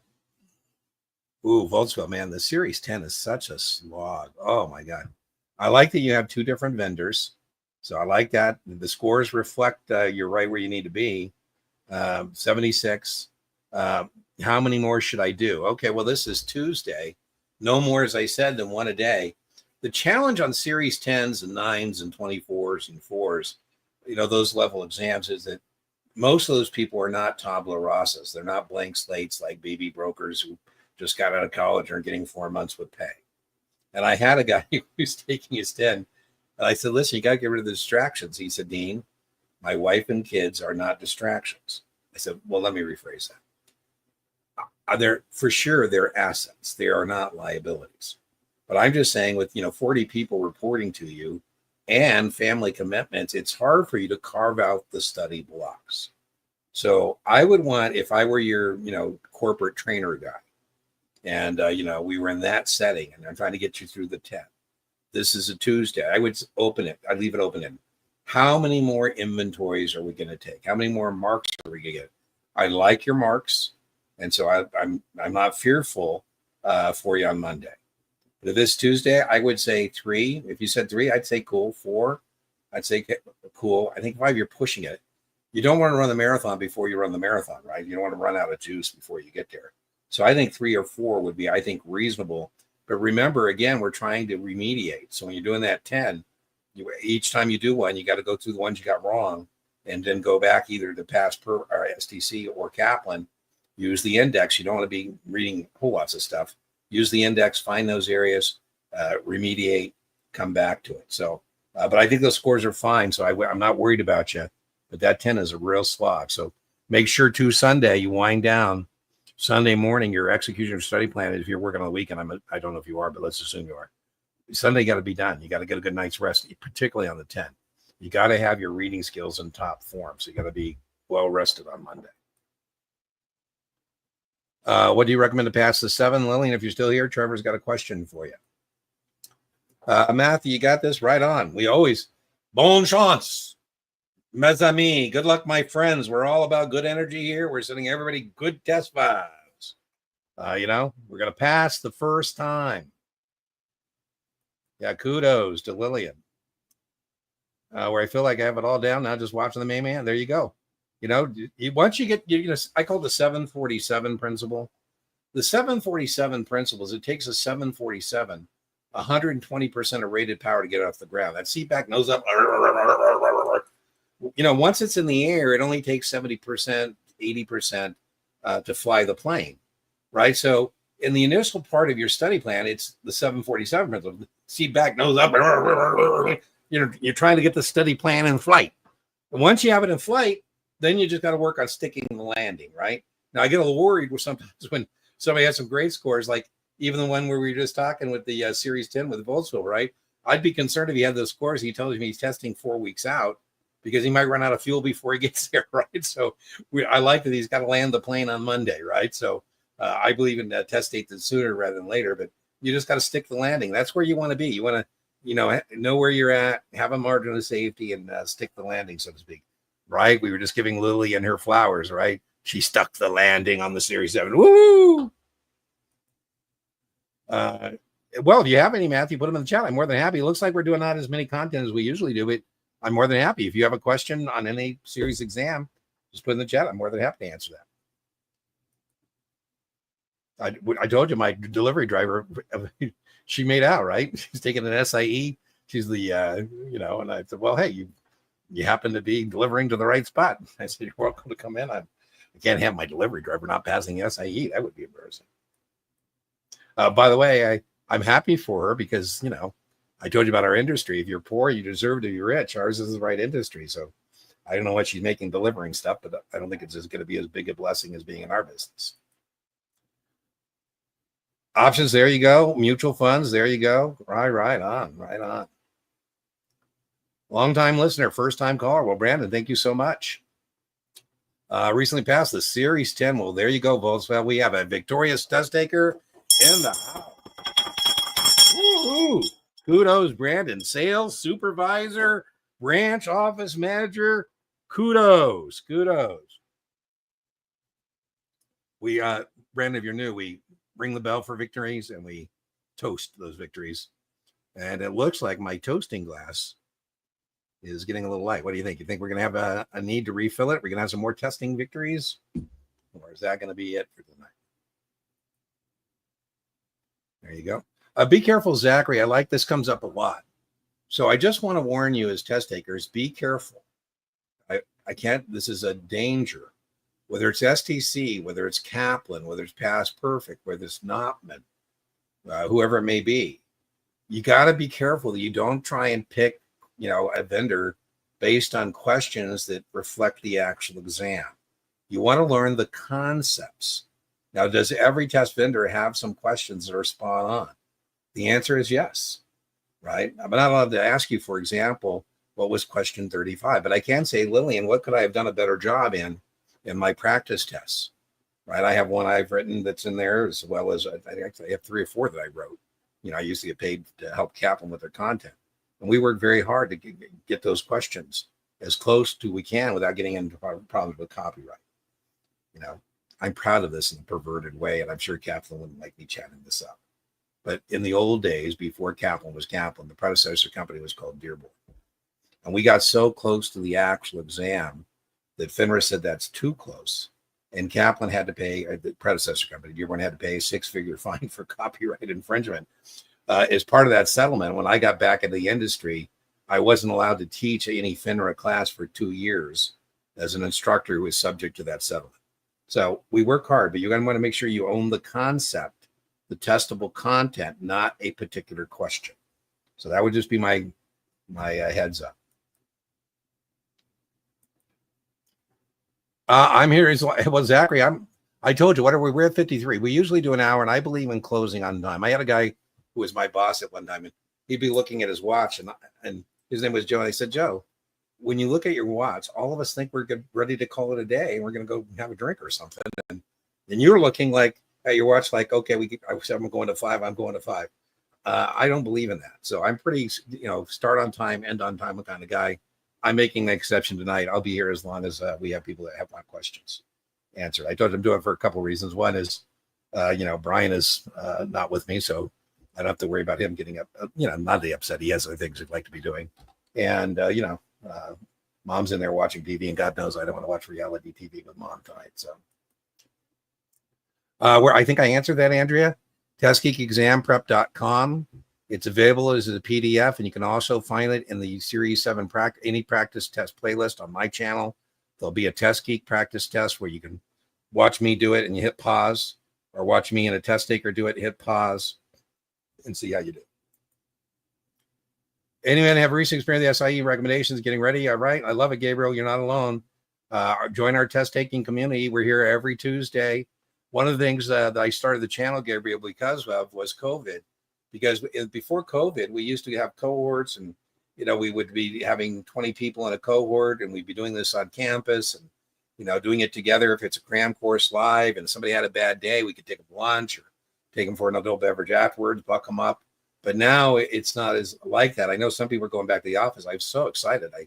Speaker 1: Ooh, Volkswagen, man, the Series 10 is such a slog. Oh, my God. I like that you have two different vendors. So I like that. The scores reflect you're right where you need to be. 76. How many more should I do? Okay, well, this is Tuesday. No more, as I said, than one a day. The challenge on Series 10s and 9s and 24s and 4s, those level exams is that most of those people are not tabula rasas. They're not blank slates like baby brokers who just got out of college and are getting 4 months with pay. And I had a guy who was taking his 10. And I said, listen, you got to get rid of the distractions. He said, Dean, my wife and kids are not distractions. I said, well, let me rephrase that. They're for sure, they're assets. They are not liabilities. But I'm just saying with, 40 people reporting to you and family commitments, it's hard for you to carve out the study blocks. So I would want, if I were your, corporate trainer guy, and, we were in that setting and I'm trying to get you through the 10. This is a Tuesday. I would open it. I'd leave it open in. How many more inventories are we going to take? How many more marks are we going to get? I like your marks. And so I'm not fearful for you on Monday. But this Tuesday, I would say 3. If you said 3, I'd say cool. 4, I'd say cool. I think 5, you're pushing it. You don't want to run the marathon before you run the marathon, right? You don't want to run out of juice before you get there. So I think 3 or 4 would be, I think, reasonable. But remember, again, we're trying to remediate. So when you're doing that 10, each time you do one, you got to go through the ones you got wrong and then go back either to past or STC or Kaplan. Use the index. You don't want to be reading whole lots of stuff. Use the index, find those areas, remediate, come back to it. So, but I think those scores are fine. So I'm not worried about you. But that 10 is a real slog. So make sure Sunday you wind down. Sunday morning, your execution of study plan, if you're working on the weekend, I don't know if you are, but let's assume you are. Sunday got to be done. You got to get a good night's rest, particularly on the 10. You got to have your reading skills in top form. So you got to be well rested on Monday. What do you recommend to pass the 7, Lillian? If you're still here, Trevor's got a question for you. Matthew, you got this right on. We always, bon chance, mes amis. Good luck, my friends. We're all about good energy here. We're sending everybody good test vibes. We're going to pass the first time. Yeah, kudos to Lillian. Where I feel like I have it all down now, just watching the main man. There you go. Once you get, I call it the 747 principle. The 747 principle is it takes a 747, 120% of rated power to get off the ground. That seat back, nose up. Once it's in the air, it only takes 70%, 80% to fly the plane, right? So in the initial part of your study plan, it's the 747 principle. Seat back, nose up. You're trying to get the study plan in flight. And once you have it in flight, then you just got to work on sticking the landing, right? Now I get a little worried with sometimes when somebody has some great scores, like even the one where we were just talking with the Series 10 with Volkswagen, right? I'd be concerned if he had those scores. He tells me he's testing 4 weeks out because he might run out of fuel before he gets there, right? So I like that he's got to land the plane on Monday, right? So I believe in test dates sooner rather than later, but you just got to stick the landing. That's where you want to be. You want to, know where you're at, have a margin of safety, and stick the landing, so to speak, right? We were just giving Lily and her flowers, right? She stuck the landing on the Series 7. Woo! Well, if you have any, Matthew, put them in the chat. I'm more than happy. It looks like we're doing not as many content as we usually do, but I'm more than happy. If you have a question on any series exam, just put in the chat. I'm more than happy to answer that. I told you my delivery driver, she made out, right? She's taking an SIE. She's the, and I said, well, hey, you happen to be delivering to the right spot. I said, you're welcome to come in. I can't have my delivery driver not passing the SIE. That would be embarrassing. By the way, I'm happy for her because, I told you about our industry. If you're poor, you deserve to be rich. Ours is the right industry. So I don't know what she's making delivering stuff, but I don't think it's going to be as big a blessing as being in our business. Options, there you go. Mutual funds, there you go. Right on. Long-time listener, first-time caller. Well, Brandon, thank you so much. Recently passed the Series 10. Well, there you go, Volkswagen. We have a victorious test taker in the house. Woo-hoo. Kudos, Brandon. Sales supervisor, branch office manager. Kudos. We, Brandon, if you're new, we ring the bell for victories and we toast those victories. And it looks like my toasting glass is getting a little light. What do you think? You think we're going to have a need to refill it? We're going to have some more testing victories? Or is that going to be it for tonight? There you go. Be careful, Zachary. I like this comes up a lot. So I just want to warn you as test takers, be careful. I can't, this is a danger. Whether it's STC, whether it's Kaplan, whether it's Past Perfect, whether it's Knopman, whoever it may be, you got to be careful that you don't try and pick, a vendor based on questions that reflect the actual exam. You want to learn the concepts. Now, does every test vendor have some questions that are spot on? The answer is yes, right? I'm not allowed to ask you, for example, what was question 35, but I can say, Lillian, what could I have done a better job in my practice tests, right? I have one I've written that's in there, as well as I actually have 3 or 4 that I wrote. I used to get paid to help Kaplan with their content. And we work very hard to get those questions as close to we can without getting into problems with copyright. I'm proud of this in a perverted way, and I'm sure Kaplan wouldn't like me chatting this up. But in the old days, before Kaplan was Kaplan, the predecessor company was called Dearborn. And we got so close to the actual exam that FINRA said that's too close. And Kaplan had to pay, the predecessor company, Dearborn, had to pay a 6-figure fine for copyright infringement. As part of that settlement, when I got back into the industry, I wasn't allowed to teach any FINRA class for 2 years as an instructor who was subject to that settlement. So we work hard, but you're going to want to make sure you own the concept, the testable content, not a particular question. So that would just be my heads up. I'm here as well, Zachary. I told you, we're at 53. We usually do an hour, and I believe in closing on time. I had a guy who was my boss at one time, and he'd be looking at his watch, and his name was Joe. And I said, Joe, when you look at your watch, all of us think we're ready to call it a day, and we're going to go have a drink or something. And you're looking like at your watch, like, okay, I said I'm going to 5. I'm going to 5. I don't believe in that. So I'm pretty, start on time, end on time kind of guy. I'm making an exception tonight. I'll be here as long as we have people that have my questions answered. I told you I'm doing it for a couple of reasons. One is, Brian is not with me, so I don't have to worry about him getting up. Not the upset. He has other things he'd like to be doing. And, mom's in there watching TV, and God knows I don't want to watch reality TV with mom tonight. So where I think I answered that, Andrea, testgeekexamprep.com. It's available as a PDF, and you can also find it in the Series 7 any practice test playlist on my channel. There'll be a Test Geek practice test where you can watch me do it and you hit pause, or watch me and a test taker do it, hit pause, and see how you do. Anyone have recent experience with the SIE recommendations getting ready? All right. I love it, Gabriel. You're not alone. Join our test taking community. We're here every Tuesday. One of the things that I started the channel, Gabriel, because of was COVID. Because before COVID, we used to have cohorts, and we would be having 20 people in a cohort, and we'd be doing this on campus, and doing it together. If it's a cram course live, and somebody had a bad day, we could take them lunch or take them for an adult beverage afterwards, buck them up. But now it's not as like that. I know some people are going back to the office. I'm so excited. I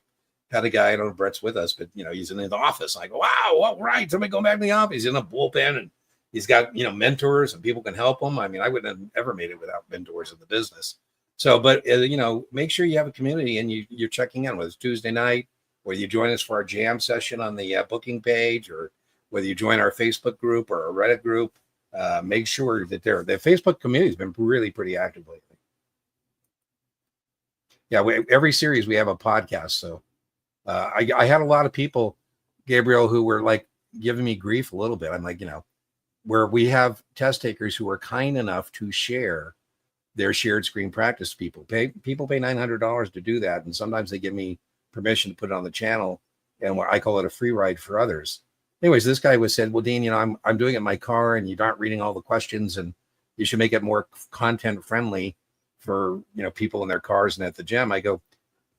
Speaker 1: had a guy, I don't know if Brett's with us, but he's in the office. I go, wow, all right, somebody going back to the office. He's in a bullpen, and he's got mentors, and people can help him. I mean, I wouldn't have ever made it without mentors in the business. So, but make sure you have a community, and you're checking in, whether it's Tuesday night, whether you join us for our jam session on the booking page, or whether you join our Facebook group or our Reddit group. Make sure that the Facebook community has been really pretty active lately. Yeah, every series we have a podcast. So I had a lot of people, Gabriel, who were like giving me grief a little bit. I'm like, where we have test takers who are kind enough to share their shared screen practice. People pay $900 to do that, and sometimes they give me permission to put it on the channel, and what I call it a free ride for others. Anyways, this guy said, well, Dean, I'm doing it in my car, and you aren't reading all the questions, and you should make it more content friendly for people in their cars and at the gym. I go,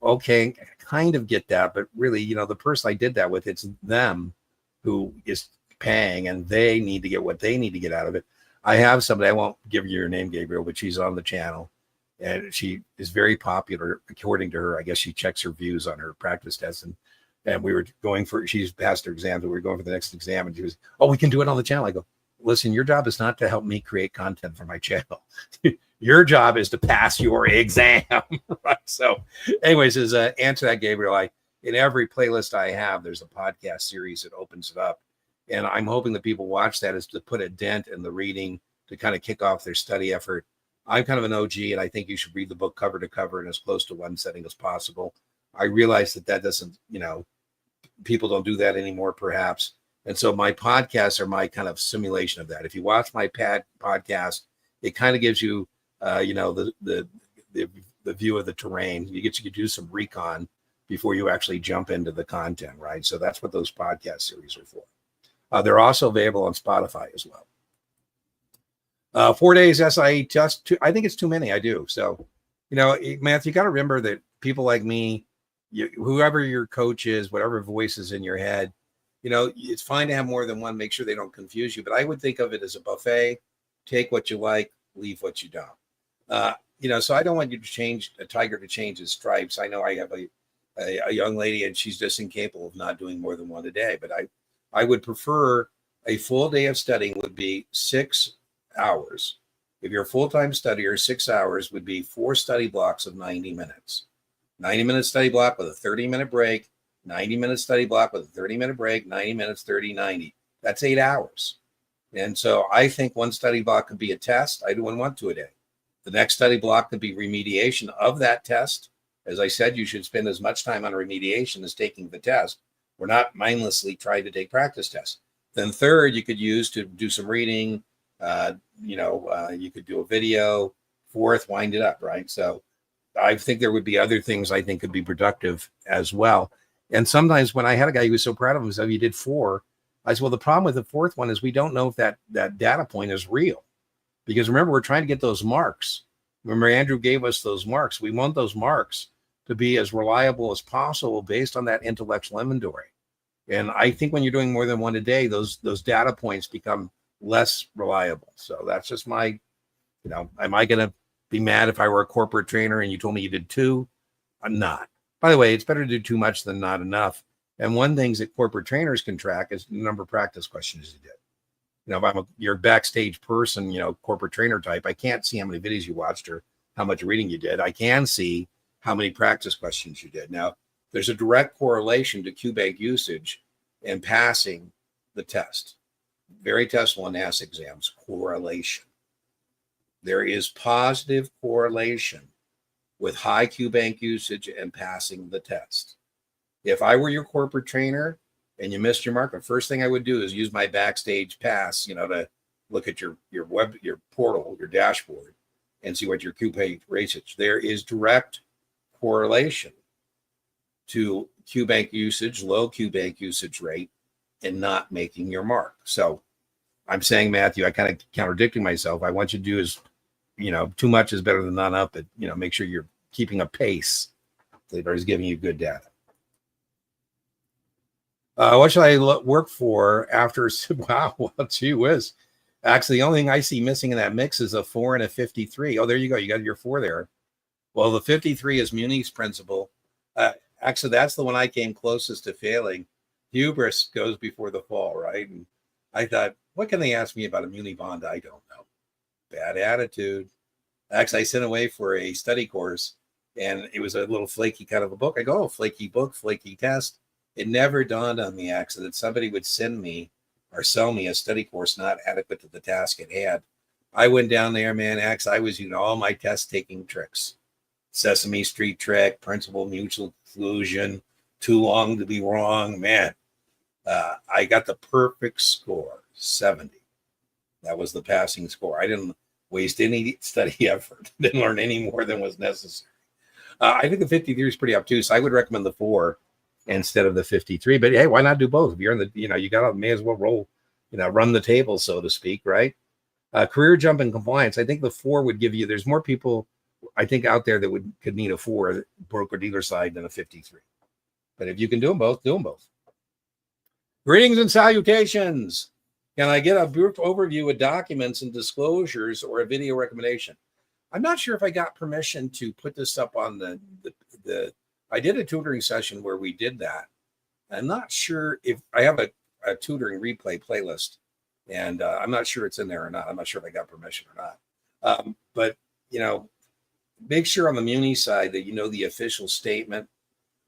Speaker 1: okay, I kind of get that, but really, the person I did that with, it's them who is paying, and they need to get what they need to get out of it. I have somebody, I won't give you your name, Gabriel, but she's on the channel, and she is very popular according to her. I guess she checks her views on her practice tests, and we were going for, she's passed her exam, but we were going for the next exam, and she was, oh, we can do it on the channel. I go, listen, your job is not to help me create content for my channel. Your job is to pass your exam. Right? So anyways, as answer that, Gabriel, in every playlist I have, there's a podcast series that opens it up. And I'm hoping that people watch that as to put a dent in the reading to kind of kick off their study effort. I'm kind of an OG, and I think you should read the book cover to cover and as close to one setting as possible. I realize that doesn't, people don't do that anymore, perhaps. And so my podcasts are my kind of simulation of that. If you watch my podcast, it kind of gives you, the view of the terrain. You get to do some recon before you actually jump into the content, right? So that's what those podcast series are for. They're also available on Spotify as well. 4 days SIE test. I think it's too many. I do. So, Matthew, you got to remember that people like me, whoever your coach is, whatever voice is in your head, it's fine to have more than one. Make sure they don't confuse you. But I would think of it as a buffet. Take what you like, leave what you don't. So I don't want you to change a tiger to change his stripes. I know I have a young lady, and she's just incapable of not doing more than one a day. But I would prefer a full day of studying would be 6 hours. If you're a full-time studier, 6 hours would be 4 study blocks of 90 minutes. 90-minute study block with a 30-minute break, 90-minute study block with a 30-minute break, 90 minutes, 30, 90. That's 8 hours. And so I think one study block could be a test. I wouldn't want 2 a day. The next study block could be remediation of that test. As I said, you should spend as much time on remediation as taking the test. We're not mindlessly trying to take practice tests. Then third, you could use to do some reading. You could do a video. Fourth, wind it up, right? So I think there would be other things I think could be productive as well. And sometimes when I had a guy who was so proud of himself, he did 4. I said, well, the problem with the 4th one is we don't know if that data point is real. Because remember, we're trying to get those marks. Remember, Andrew gave us those marks. We want those marks to be as reliable as possible based on that intellectual inventory. And I think when you're doing more than one a day, those data points become less reliable. So that's just my, am I going to be mad if I were a corporate trainer and you told me you did 2? I'm not. By the way, it's better to do too much than not enough. And one thing that corporate trainers can track is the number of practice questions you did. If you're a backstage person, corporate trainer type, I can't see how many videos you watched or how much reading you did. I can see how many practice questions you did. Now, there's a direct correlation to QBank usage and passing the test. Very testable in NASAA exams, correlation. There is positive correlation with high QBank usage and passing the test. If I were your corporate trainer and you missed your mark, the first thing I would do is use my backstage pass, to look at your portal, your dashboard, and see what your QBank usage. There is direct correlation to QBank usage, low QBank usage rate, and not making your mark. So I'm saying, Matthew, I kind of contradicting myself. I want you to do is, too much is better than none up, but, make sure you're keeping a pace that is giving you good data. What should I work for after? Wow, well, gee whiz. Actually, the only thing I see missing in that mix is a 4 and a 53. Oh, there you go. You got your 4 there. Well, the 53 is Muni's principle. Actually, that's the one I came closest to failing. Hubris goes before the fall, right? And I thought, what can they ask me about a Muni bond? I don't know. Bad attitude. Actually, I sent away for a study course, and it was a little flaky kind of a book. I go, oh, flaky book, flaky test. It never dawned on me, actually, that somebody would send me or sell me a study course not adequate to the task at hand. I went down there, man, I was using all my test-taking tricks. Sesame Street trick, principal mutual exclusion, too long to be wrong. Man, I got the perfect score, 70. That was the passing score. I didn't waste any study effort. Didn't learn any more than was necessary. I think the 53 is pretty obtuse. I would recommend the 4 instead of the 53. But hey, why not do both? If you're in the, you got to may as well roll, run the table, so to speak, right? Career jump and compliance. I think the 4 would give you. There's more people, I think, out there that could need a 4 broker dealer side than a 53. But if you can do them both, do them both. Greetings and salutations. Can I get a brief overview of documents and disclosures or a video recommendation? I'm not sure if I got permission to put this up on the I did a tutoring session where we did that. I'm not sure if I have a tutoring replay playlist, and I'm not sure it's in there or not. I'm not sure if I got permission or not. But, make sure on the Muni side that the official statement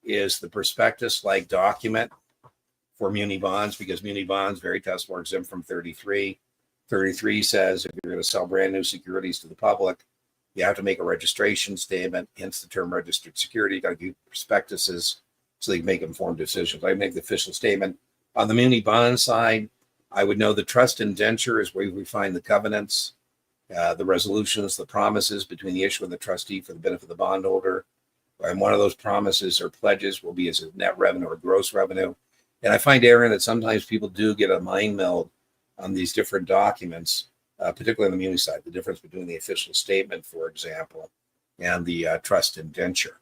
Speaker 1: is the prospectus-like document for Muni bonds, because Muni bonds, very testable, are exempt from 33. 33 says if you're going to sell brand new securities to the public, you have to make a registration statement, hence the term registered security. You got to do prospectuses so they can make informed decisions. I make the official statement. On the Muni bond side, I would know the trust indenture is where we find the covenants, the resolutions, the promises between the issuer and the trustee for the benefit of the bondholder. And one of those promises or pledges will be as a net revenue or gross revenue. And I find, Aaron, that sometimes people do get a mind meld on these different documents, particularly on the Muni side, the difference between the official statement, for example, and the trust indenture.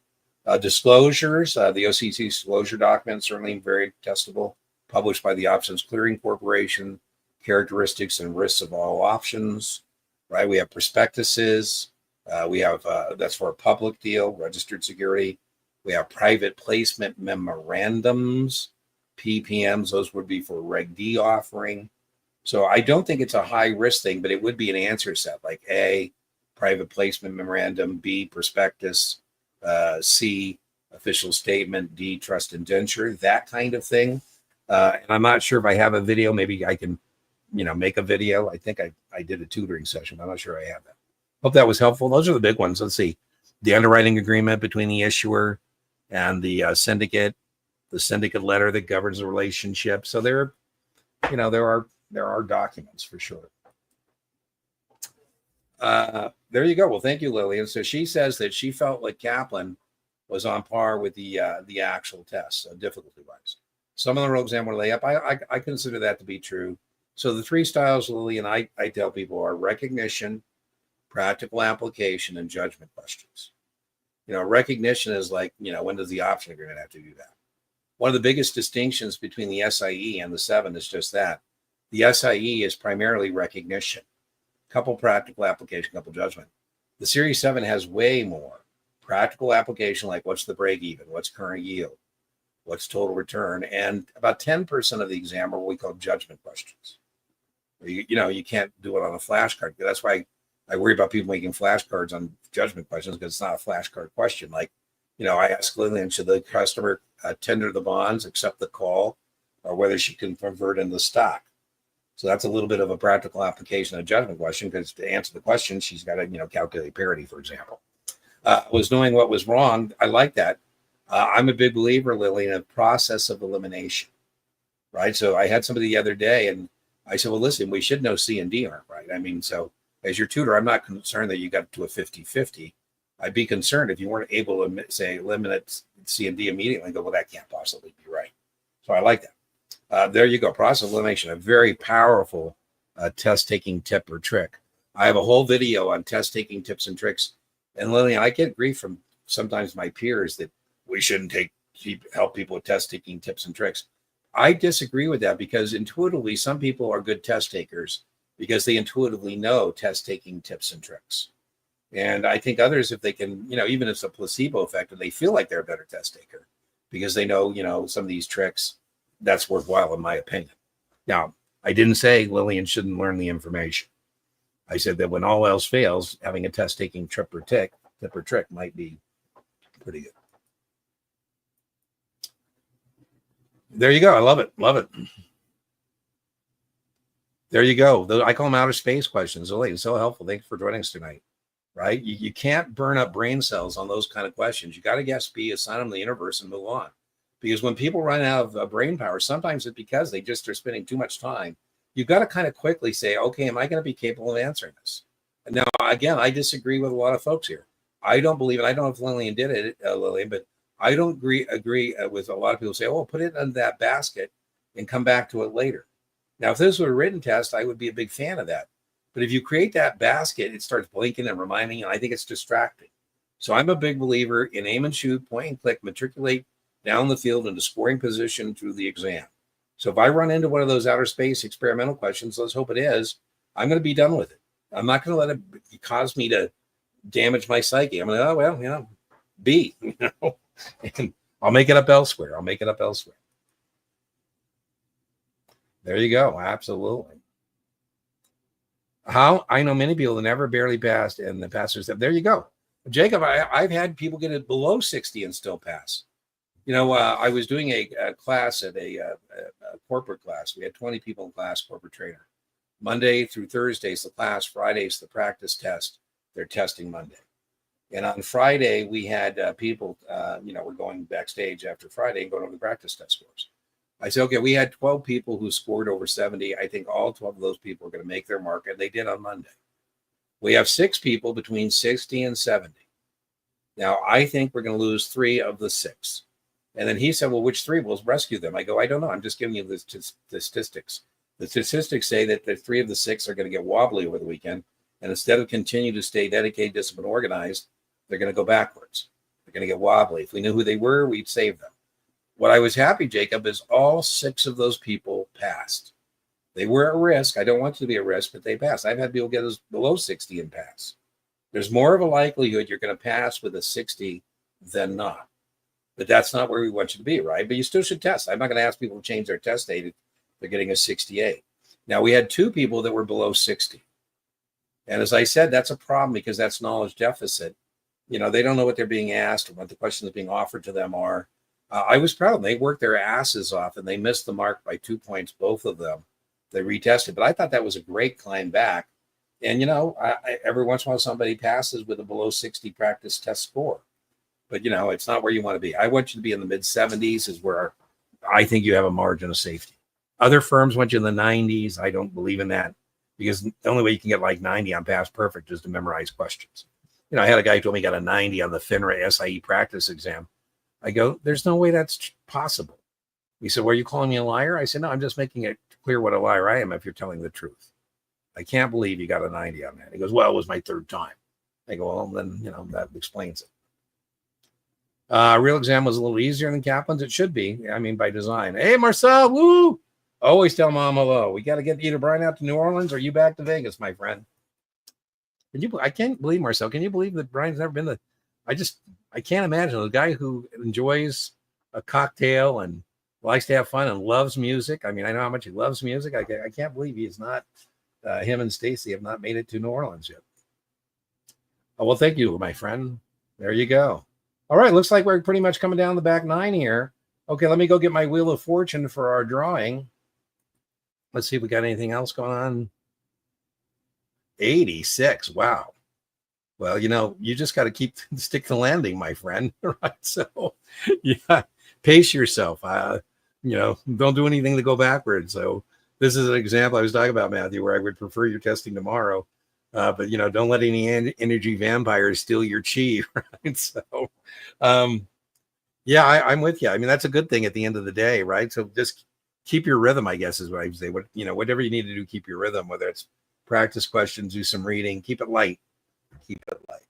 Speaker 1: Disclosures, the OCC disclosure document, certainly very testable, published by the Options Clearing Corporation, characteristics and risks of all options, right? We have prospectuses. We have, that's for a public deal, registered security. We have private placement memorandums, PPMs, those would be for Reg D offering. So I don't think it's a high risk thing, but it would be an answer set like A, private placement memorandum, B, prospectus, C, official statement, D, trust indenture, that kind of thing. And I'm not sure if I have a video. Maybe I can, make a video. I think I did a tutoring session. I'm not sure I have that. Hope that was helpful. Those are the big ones. Let's see. The underwriting agreement between the issuer and the syndicate, the syndicate letter that governs the relationship. So there are documents for sure. There you go. Well, thank you, Lillian. So she says that she felt like Kaplan was on par with the actual test, difficulty-wise. Some of the row exam were layup. I consider that to be true. So the 3 styles, Lillian, I tell people are recognition, practical application, and judgment questions. Recognition is like, when does the option agreement have to do that? One of the biggest distinctions between the SIE and the 7 is just that. The SIE is primarily recognition, couple practical application, couple judgment. The Series 7 has way more practical application, like what's the break even, what's current yield, what's total return, and about 10% of the exam are what we call judgment questions. You can't do it on a flashcard. That's why I worry about people making flashcards on judgment questions, because it's not a flashcard question. Like, I ask Lillian, should the customer tender the bonds, accept the call, or whether she can convert into stock? So that's a little bit of a practical application of judgment question, because to answer the question, she's got to, calculate parity, for example. Was knowing what was wrong. I like that. I'm a big believer, Lily, in a process of elimination, right? So I had somebody the other day, and I said, well, listen, we should know C and D aren't right. I mean, so as your tutor, I'm not concerned that you got to a 50-50. I'd be concerned if you weren't able to say eliminate C and D immediately and go, well, that can't possibly be right. So I like that. There you go. Process of elimination, a very powerful test taking tip or trick. I have a whole video on test taking tips and tricks. And Lillian, I get grief from sometimes my peers that we shouldn't help people with test taking tips and tricks. I disagree with that because intuitively, some people are good test takers because they intuitively know test taking tips and tricks. And I think others, if they can, even if it's a placebo effect and they feel like they're a better test taker because they know, some of these tricks, that's worthwhile in my opinion. Now, I didn't say Lillian shouldn't learn the information. I said that when all else fails, having a test taking tip or trick might be pretty good. There you go. I love it. Love it. There you go. I call them outer space questions. Lillian, so helpful. Thanks for joining us tonight. Right? You can't burn up brain cells on those kind of questions. You got to guess B, assign them to the universe and move on. Because when people run out of brain power, sometimes it's because they just are spending too much time. You've got to kind of quickly say, okay, am I going to be capable of answering this? Now, again, I disagree with a lot of folks here. I don't believe it. I don't know if Lillian did it, Lillian, but I don't agree with a lot of people say, oh, put it in that basket and come back to it later. Now, if this were a written test, I would be a big fan of that. But if you create that basket, it starts blinking and reminding, and I think it's distracting. So I'm a big believer in aim and shoot, point and click, matriculate down the field into scoring position through the exam. So if I run into one of those outer space experimental questions, let's hope it is, I'm going to be done with it. I'm not going to let it cause me to damage my psyche. I'm going to, B, and I'll make it up elsewhere. There you go. Absolutely. How I know many people that never barely passed and the passers. There you go. Jacob, I've had people get it below 60 and still pass. I was doing a class at a corporate class. We had 20 people in class, corporate trainer. Monday through Thursday is the class. Friday is the practice test. They're testing Monday. And on Friday, we had people, we're going backstage after Friday and going over the practice test scores. I said, okay, we had 12 people who scored over 70. I think all 12 of those people are going to make their mark, and they did on Monday. We have 6 people between 60 and 70. Now, I think we're going to lose 3 of the 6. And then he said, well, which 3? We'll rescue them. I go, I don't know. I'm just giving you the statistics. The statistics say that the 3 of the 6 are going to get wobbly over the weekend. And instead of continue to stay dedicated, disciplined, organized, they're going to go backwards. They're going to get wobbly. If we knew who they were, we'd save them. What I was happy, Jacob, is all 6 of those people passed. They were at risk. I don't want you to be at risk, but they passed. I've had people get us below 60 and pass. There's more of a likelihood you're going to pass with a 60 than not. But that's not where we want you to be, right? But you still should test. I'm not going to ask people to change their test date if they're getting a 68. Now, we had 2 people that were below 60. And as I said, that's a problem because that's knowledge deficit. They don't know what they're being asked or what the questions being offered to them are. I was proud of them. They worked their asses off and they missed the mark by 2 points, both of them. They retested, but I thought that was a great climb back. And, every once in a while, somebody passes with a below 60 practice test score. But, it's not where you want to be. I want you to be in the mid 70s is where I think you have a margin of safety. Other firms want you in the 90s. I don't believe in that because the only way you can get like 90 on Pass Perfect is to memorize questions. I had a guy who told me he got a 90 on the FINRA SIE practice exam. I go, there's no way that's possible. He said, well, are you calling me a liar? I said, no, I'm just making it clear what a liar I am if you're telling the truth. I can't believe you got a 90 on that. He goes, well, it was my 3rd time. I go, well, then, that explains it. Real exam was a little easier than Kaplan's. It should be. By design. Hey, Marcel, woo! Always tell Mom hello. We got to get either Brian out to New Orleans or you back to Vegas, my friend. I can't believe, Marcel. Can you believe that Brian's never been I can't imagine a guy who enjoys a cocktail and likes to have fun and loves music. I know how much he loves music. I can't believe he's not, him and Stacy have not made it to New Orleans yet. Oh, well, thank you, my friend. There you go. All right. Looks like we're pretty much coming down the back 9 here. Okay. Let me go get my Wheel of Fortune for our drawing. Let's see if we got anything else going on. 86. Wow. Well, you just got to stick to landing, my friend. Right. So, yeah, pace yourself. Don't do anything to go backwards. So this is an example I was talking about, Matthew, where I would prefer your testing tomorrow. But don't let any energy vampires steal your chi, right? So, yeah, I'm with you. I mean, that's a good thing at the end of the day, right? So just keep your rhythm, I guess, is what I would say. Whatever you need to do, keep your rhythm, whether it's practice questions, do some reading, keep it light. Keep it light.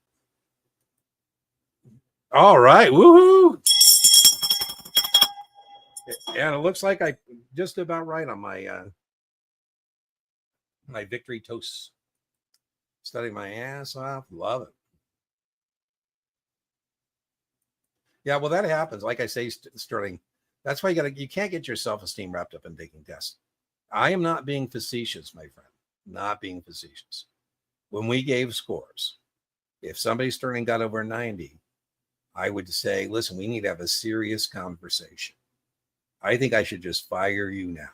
Speaker 1: All right. Woohoo. And it looks like I just about right on my victory toast. Studying my ass off. Love it. Yeah, well, that happens. Like I say, Sterling, that's why you can't get your self-esteem wrapped up in taking tests. I am not being facetious, my friend. Not being facetious. When we gave scores, if somebody Sterling got over 90, I would say, listen, we need to have a serious conversation. I think I should just fire you now.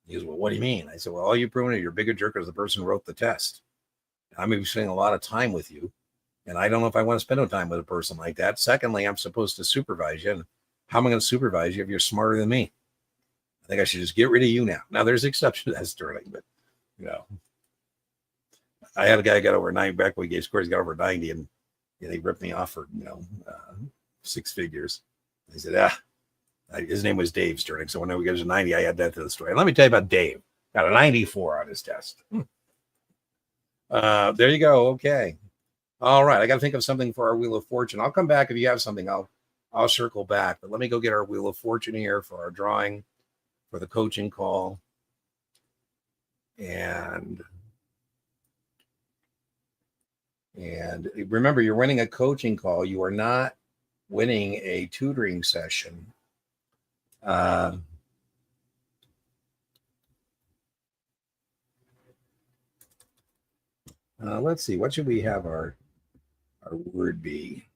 Speaker 1: He goes, well, what do you mean? I said, well, all you've proven is you're a bigger jerk as the person who wrote the test. I'm going to be spending a lot of time with you. And I don't know if I want to spend no time with a person like that. Secondly, I'm supposed to supervise you. And how am I going to supervise you if you're smarter than me? I think I should just get rid of you now. Now, there's exceptions to that, Sterling, but, I had a guy got over 90 back when we gave scores. He got over 90, and they ripped me off for, 6 figures. They said, his name was Dave Sterling. So when we got to 90, I add that to the story. And let me tell you about Dave. Got a 94 on his test. There you go. Okay. All right. I got to think of something for our Wheel of Fortune. I'll come back. If you have something, I'll circle back. But let me go get our Wheel of Fortune here for our drawing, for the coaching call. And remember, you're winning a coaching call. You are not winning a tutoring session. Let's see. What should we have our word be?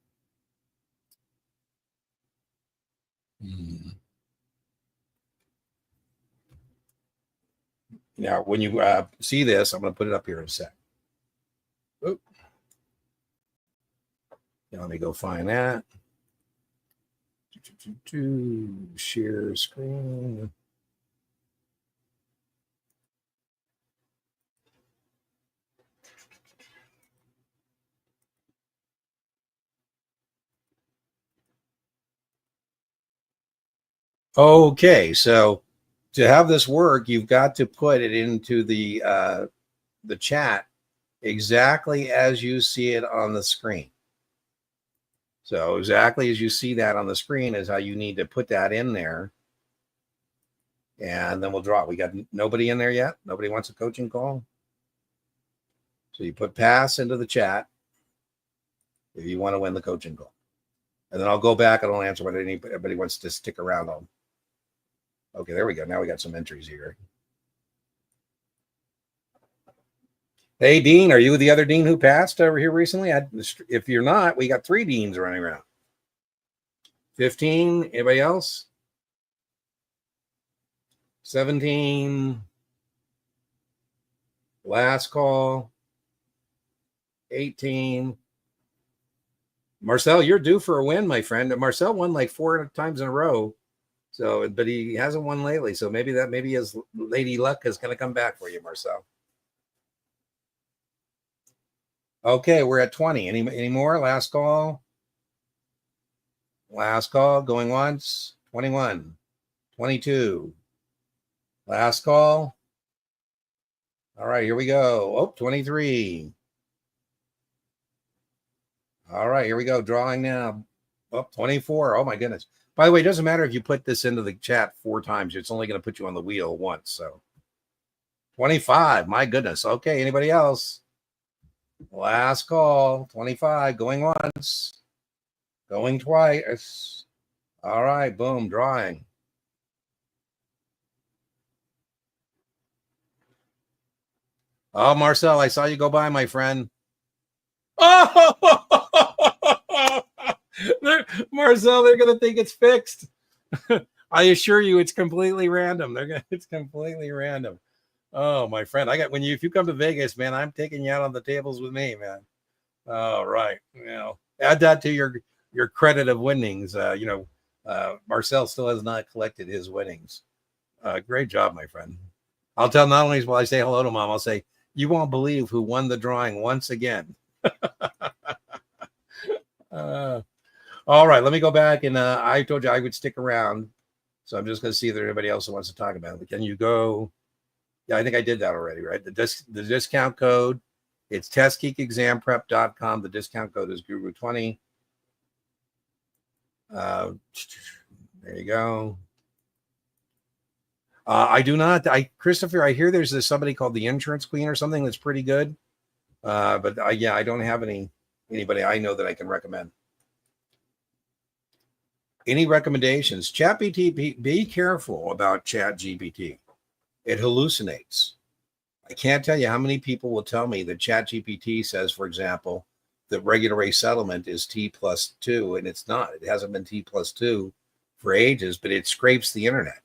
Speaker 1: Now, when you see this, I'm going to put it up here in a sec. Oop. Now, let me go find that. Share screen. Okay, so to have this work, you've got to put it into the chat exactly as you see it on the screen. So exactly as you see that on the screen is how you need to put that in there. And then we'll draw it. We got nobody in there yet? Nobody wants a coaching call? So you put pass into the chat if you want to win the coaching call. And then I'll go back and I'll answer what anybody wants to stick around on. Okay, there we go. Now we got some entries here. Hey, Dean, are you the other Dean who passed over here recently? If you're not, we got 3 Deans running around. 15, anybody else? 17, last call. 18. Marcel, you're due for a win, my friend. Marcel won like 4 times in a row. So, but he hasn't won lately. So maybe his lady luck is going to come back for you, Marcel. Okay, we're at 20. Any more? Last call. Last call. Going once. 21. 22. Last call. All right, here we go. Oh, 23. All right, here we go. Drawing now. Oh, 24. Oh, my goodness. By the way, it doesn't matter if you put this into the chat 4 times. It's only going to put you on the wheel once. So 25. My goodness. Okay, anybody else? Last call. 25. Going once. Going twice. All right, boom, drawing. Oh, Marcel, I saw you go by, my friend. Oh, Marcel, they're going to think it's fixed. I assure you, it's completely random. It's completely random. Oh, my friend, if you come to Vegas, man, I'm taking you out on the tables with me, man. All right, add that to your credit of winnings. Marcel still has not collected his winnings. Great job, my friend. I'll tell not only will I say hello to Mom, I'll say You won't believe who won the drawing once again. All right, let me go back. And I told you I would stick around. So I'm just going to see if there's anybody else who wants to talk about it. Can you go? Yeah, I think I did that already, right? The discount code, it's testgeekexamprep.com. The discount code is Guru20. There you go. I do not. Christopher, I hear there's somebody called the Insurance Queen or something that's pretty good. But I don't have anybody I know that I can recommend. Any recommendations? ChatGPT, be careful about ChatGPT. It hallucinates. I can't tell you how many people will tell me that ChatGPT says, for example, that regular rate settlement is T+2, and it's not. It hasn't been T+2 for ages, but it scrapes the internet.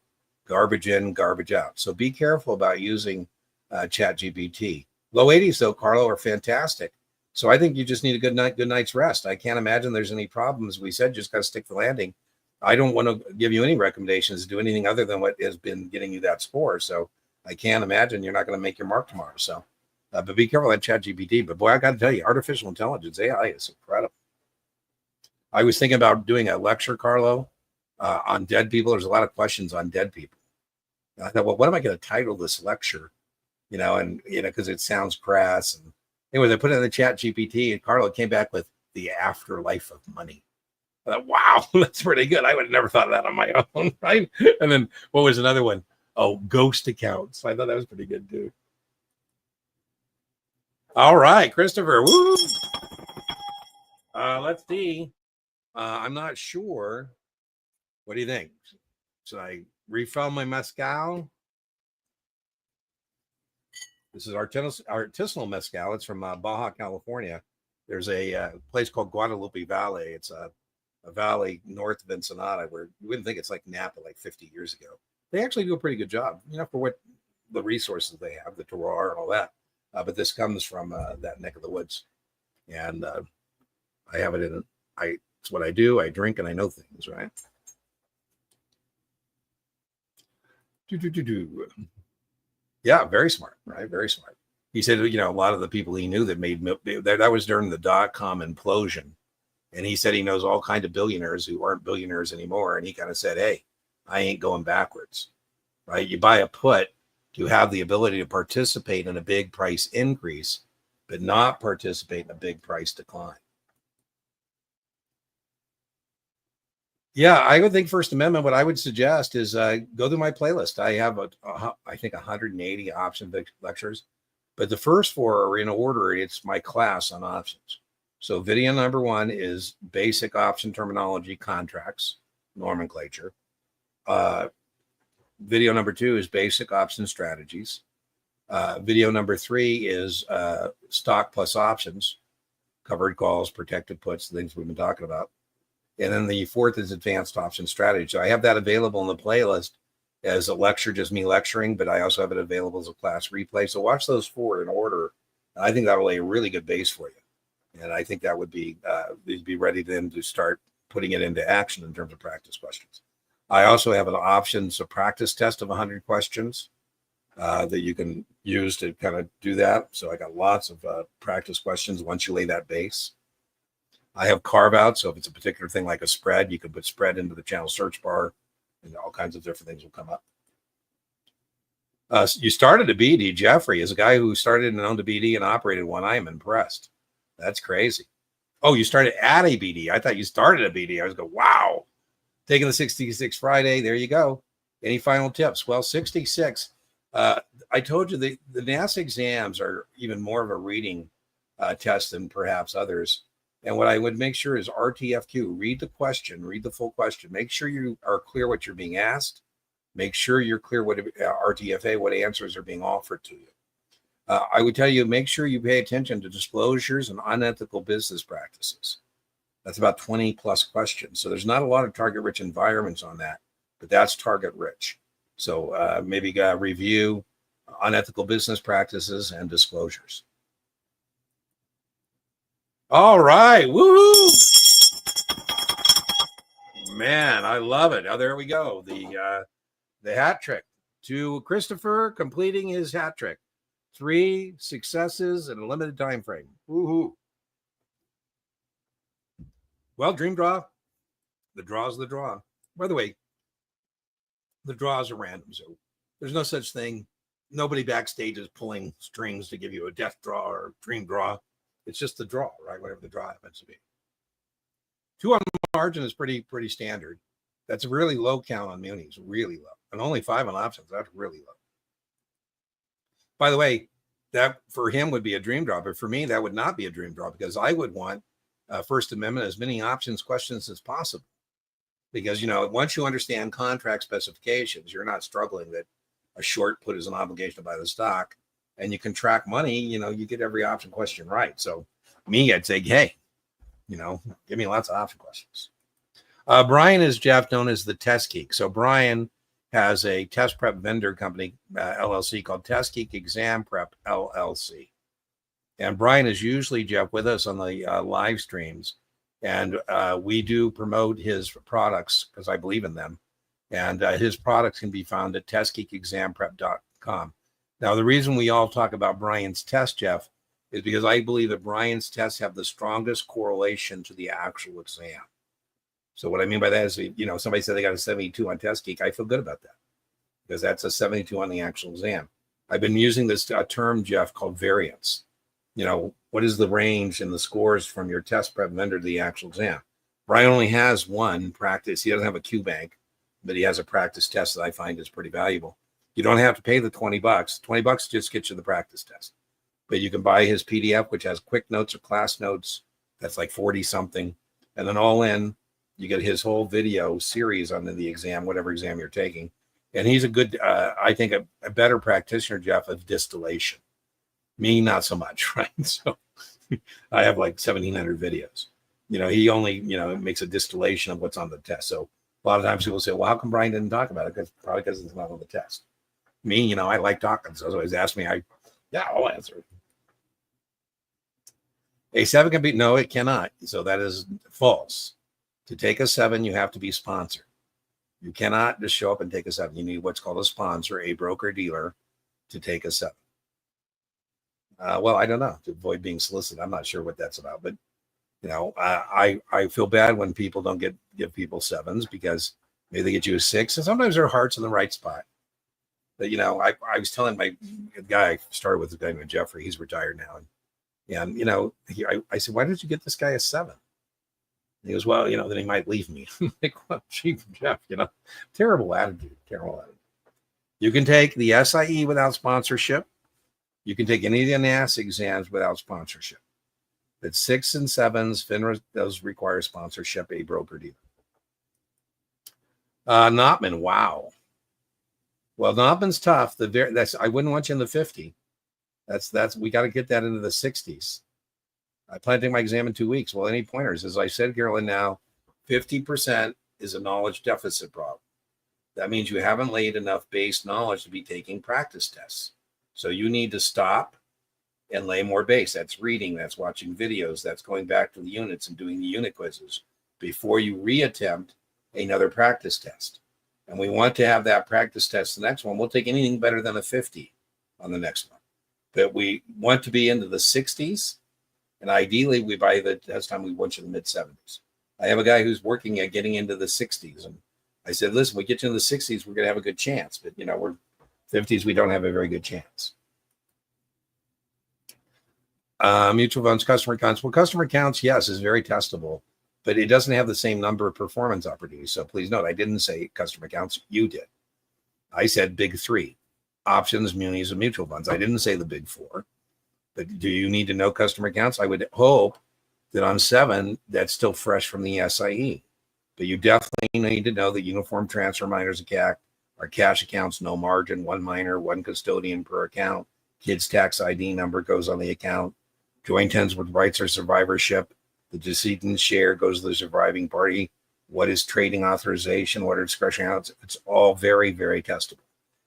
Speaker 1: Garbage in, garbage out. So be careful about using ChatGPT. Low 80s, though, Carlo, are fantastic. So I think you just need a good night's rest. I can't imagine there's any problems. We said just got to stick the landing. I don't want to give you any recommendations to do anything other than what has been getting you that score. So I can't imagine you're not going to make your mark tomorrow. So, but be careful at ChatGPT. But boy, I got to tell you, artificial intelligence, AI, is incredible. I was thinking about doing a lecture, Carlo, on dead people. There's a lot of questions on dead people. And I thought, well, what am I going to title this lecture? Because it sounds crass. And anyways, I put it in the ChatGPT, and Carlo came back with the afterlife of money. I thought, wow, that's pretty good. I would have never thought of that on my own, right? And then what was another one? Oh, ghost accounts. I thought that was pretty good too. All right, Christopher. Woo! Let's see. I'm not sure. What do you think? Should I refill my mezcal? This is artisanal mezcal. It's from Baja, California. There's a place called Guadalupe Valley. It's a valley north of Ensenada where you wouldn't think it's like Napa like 50 years ago. They actually do a pretty good job, for what the resources they have, the terroir and all that. But this comes from that neck of the woods. And I have it in it's what I do. I drink and I know things, right? Yeah, very smart, right? Very smart. He said, a lot of the people he knew that made that was during the dot-com implosion. And he said he knows all kinds of billionaires who aren't billionaires anymore. And he kind of said, hey, I ain't going backwards, right? You buy a put to have the ability to participate in a big price increase, but not participate in a big price decline. Yeah, I would think First Amendment, what I would suggest is go through my playlist. I have, I think, 180 option lectures, but the first 4 are in order. It's my class on options. So video number 1 is basic option terminology, contracts, nomenclature. Video number 2 is basic option strategies. Video number 3 is stock plus options, covered calls, protected puts, things we've been talking about. And then the 4th is advanced option strategy. So I have that available in the playlist as a lecture, just me lecturing, but I also have it available as a class replay. So watch those 4 in order. I think that will lay a really good base for you. And I think that would be, you'd be ready then to start putting it into action in terms of practice questions. I also have an options, a practice test of 100 questions that you can use to kind of do that. So I got lots of practice questions once you lay that base. I have carve out. So if it's a particular thing like a spread, you can put spread into the channel search bar and all kinds of different things will come up. You started a BD. Jeffrey is a guy who started and owned a BD and operated one. I am impressed. That's crazy. Oh, you started at a BD. I thought you started a BD. I was going, wow. Taking the 66 Friday. There you go. Any final tips? Well, 66. I told you the NASA exams are even more of a reading test than perhaps others. And what I would make sure is RTFQ. Read the question. Read the full question. Make sure you are clear what you're being asked. Make sure you're clear what RTFA, what answers are being offered to you. I would tell you, make sure you pay attention to disclosures and unethical business practices. That's about 20 plus questions. So there's not a lot of target rich environments on that, but that's target rich. So maybe review unethical business practices and disclosures. All right. Woo! Man, I love it. Oh, there we go. The hat trick to Christopher completing his hat trick. 3 successes in a limited time frame. Woohoo. Well, dream draw. The draw's the draw. By the way, the draws are random, so there's no such thing. Nobody backstage is pulling strings to give you a death draw or dream draw. It's just the draw, right? Whatever the draw happens to be. 2 on margin is pretty standard. That's a really low count on munis, really low. And only 5 on options. That's really low. By the way, that for him would be a dream draw, but for me, that would not be a dream draw because I would want First Amendment as many options questions as possible. Because, once you understand contract specifications, you're not struggling that a short put is an obligation to buy the stock and you can track money, you get every option question right. So me, I'd say, hey, give me lots of option questions. Brian is Jeff, known as the Test Geek. So Brian has a test prep vendor company, LLC, called Test Geek Exam Prep LLC. And Brian is usually, Jeff, with us on the live streams. And we do promote his products because I believe in them. And his products can be found at testgeekexamprep.com. Now, the reason we all talk about Brian's test, Jeff, is because I believe that Brian's tests have the strongest correlation to the actual exam. So what I mean by that is, somebody said they got a 72 on Test Geek. I feel good about that because that's a 72 on the actual exam. I've been using this term, Jeff, called variance. What is the range and the scores from your test prep vendor to the actual exam? Brian only has one practice. He doesn't have a Q bank, but he has a practice test that I find is pretty valuable. You don't have to pay the $20. $20 just gets you the practice test. But you can buy his PDF, which has quick notes or class notes. That's like 40 something. And then all in, you get his whole video series on the exam, whatever exam you're taking. And he's a good, I think, a better practitioner, Jeff, of distillation. Me, not so much, right? So I have like 1,700 videos. He only, makes a distillation of what's on the test. So a lot of times people say, well, how come Brian didn't talk about it? Probably because it's not on the test. Me, I like talking. So always ask me, I'll answer. A 7 can be, no, it cannot. So that is false. To take a 7, you have to be sponsored. You cannot just show up and take a 7. You need what's called a sponsor, a broker dealer, to take a 7. Well, I don't know, to avoid being solicited. I'm not sure what that's about, but I feel bad when people don't give people 7s because maybe they get you a 6, and sometimes their heart's in the right spot. But I was telling my guy, I started with a guy named Jeffrey. He's retired now, and I said, why did you get this guy a 7? And he goes, well, then he might leave me. I'm like, well, Chief Jeff, terrible attitude. You can take the SIE without sponsorship. You can take any of the NASAA exams without sponsorship. But 6 and 7s, FINRA does require sponsorship, a broker dealer. Notman, wow. Well, Notman's tough. I wouldn't want you in the 50. That's we got to get that into the 60s. I plan to take my exam in 2 weeks. Well, any pointers? As I said, Carolyn, now 50% is a knowledge deficit problem. That means you haven't laid enough base knowledge to be taking practice tests. So you need to stop and lay more base. That's reading, that's watching videos, that's going back to the units and doing the unit quizzes before you reattempt another practice test. And we want to have that practice test, the next one. We'll take anything better than a 50 on the next one. But we want to be into the 60s. And ideally, by the test time, we want you in the mid-70s. I have a guy who's working at getting into the 60s. And I said, listen, we get you in the 60s, we're going to have a good chance. But, we're 50s, we don't have a very good chance. Mutual funds, customer accounts. Well, customer accounts, yes, is very testable, but it doesn't have the same number of performance opportunities. So please note, I didn't say customer accounts. You did. I said big 3, options, munis, and mutual funds. I didn't say the big 4. But do you need to know customer accounts? I would hope that on 7, that's still fresh from the SIE. But you definitely need to know that uniform transfer minors account are cash accounts, no margin, 1 minor, 1 custodian per account. Kids' tax ID number goes on the account. Joint ends with rights or survivorship. The decedent's share goes to the surviving party. What is trading authorization? What are discretionary accounts? It's all very, very testable.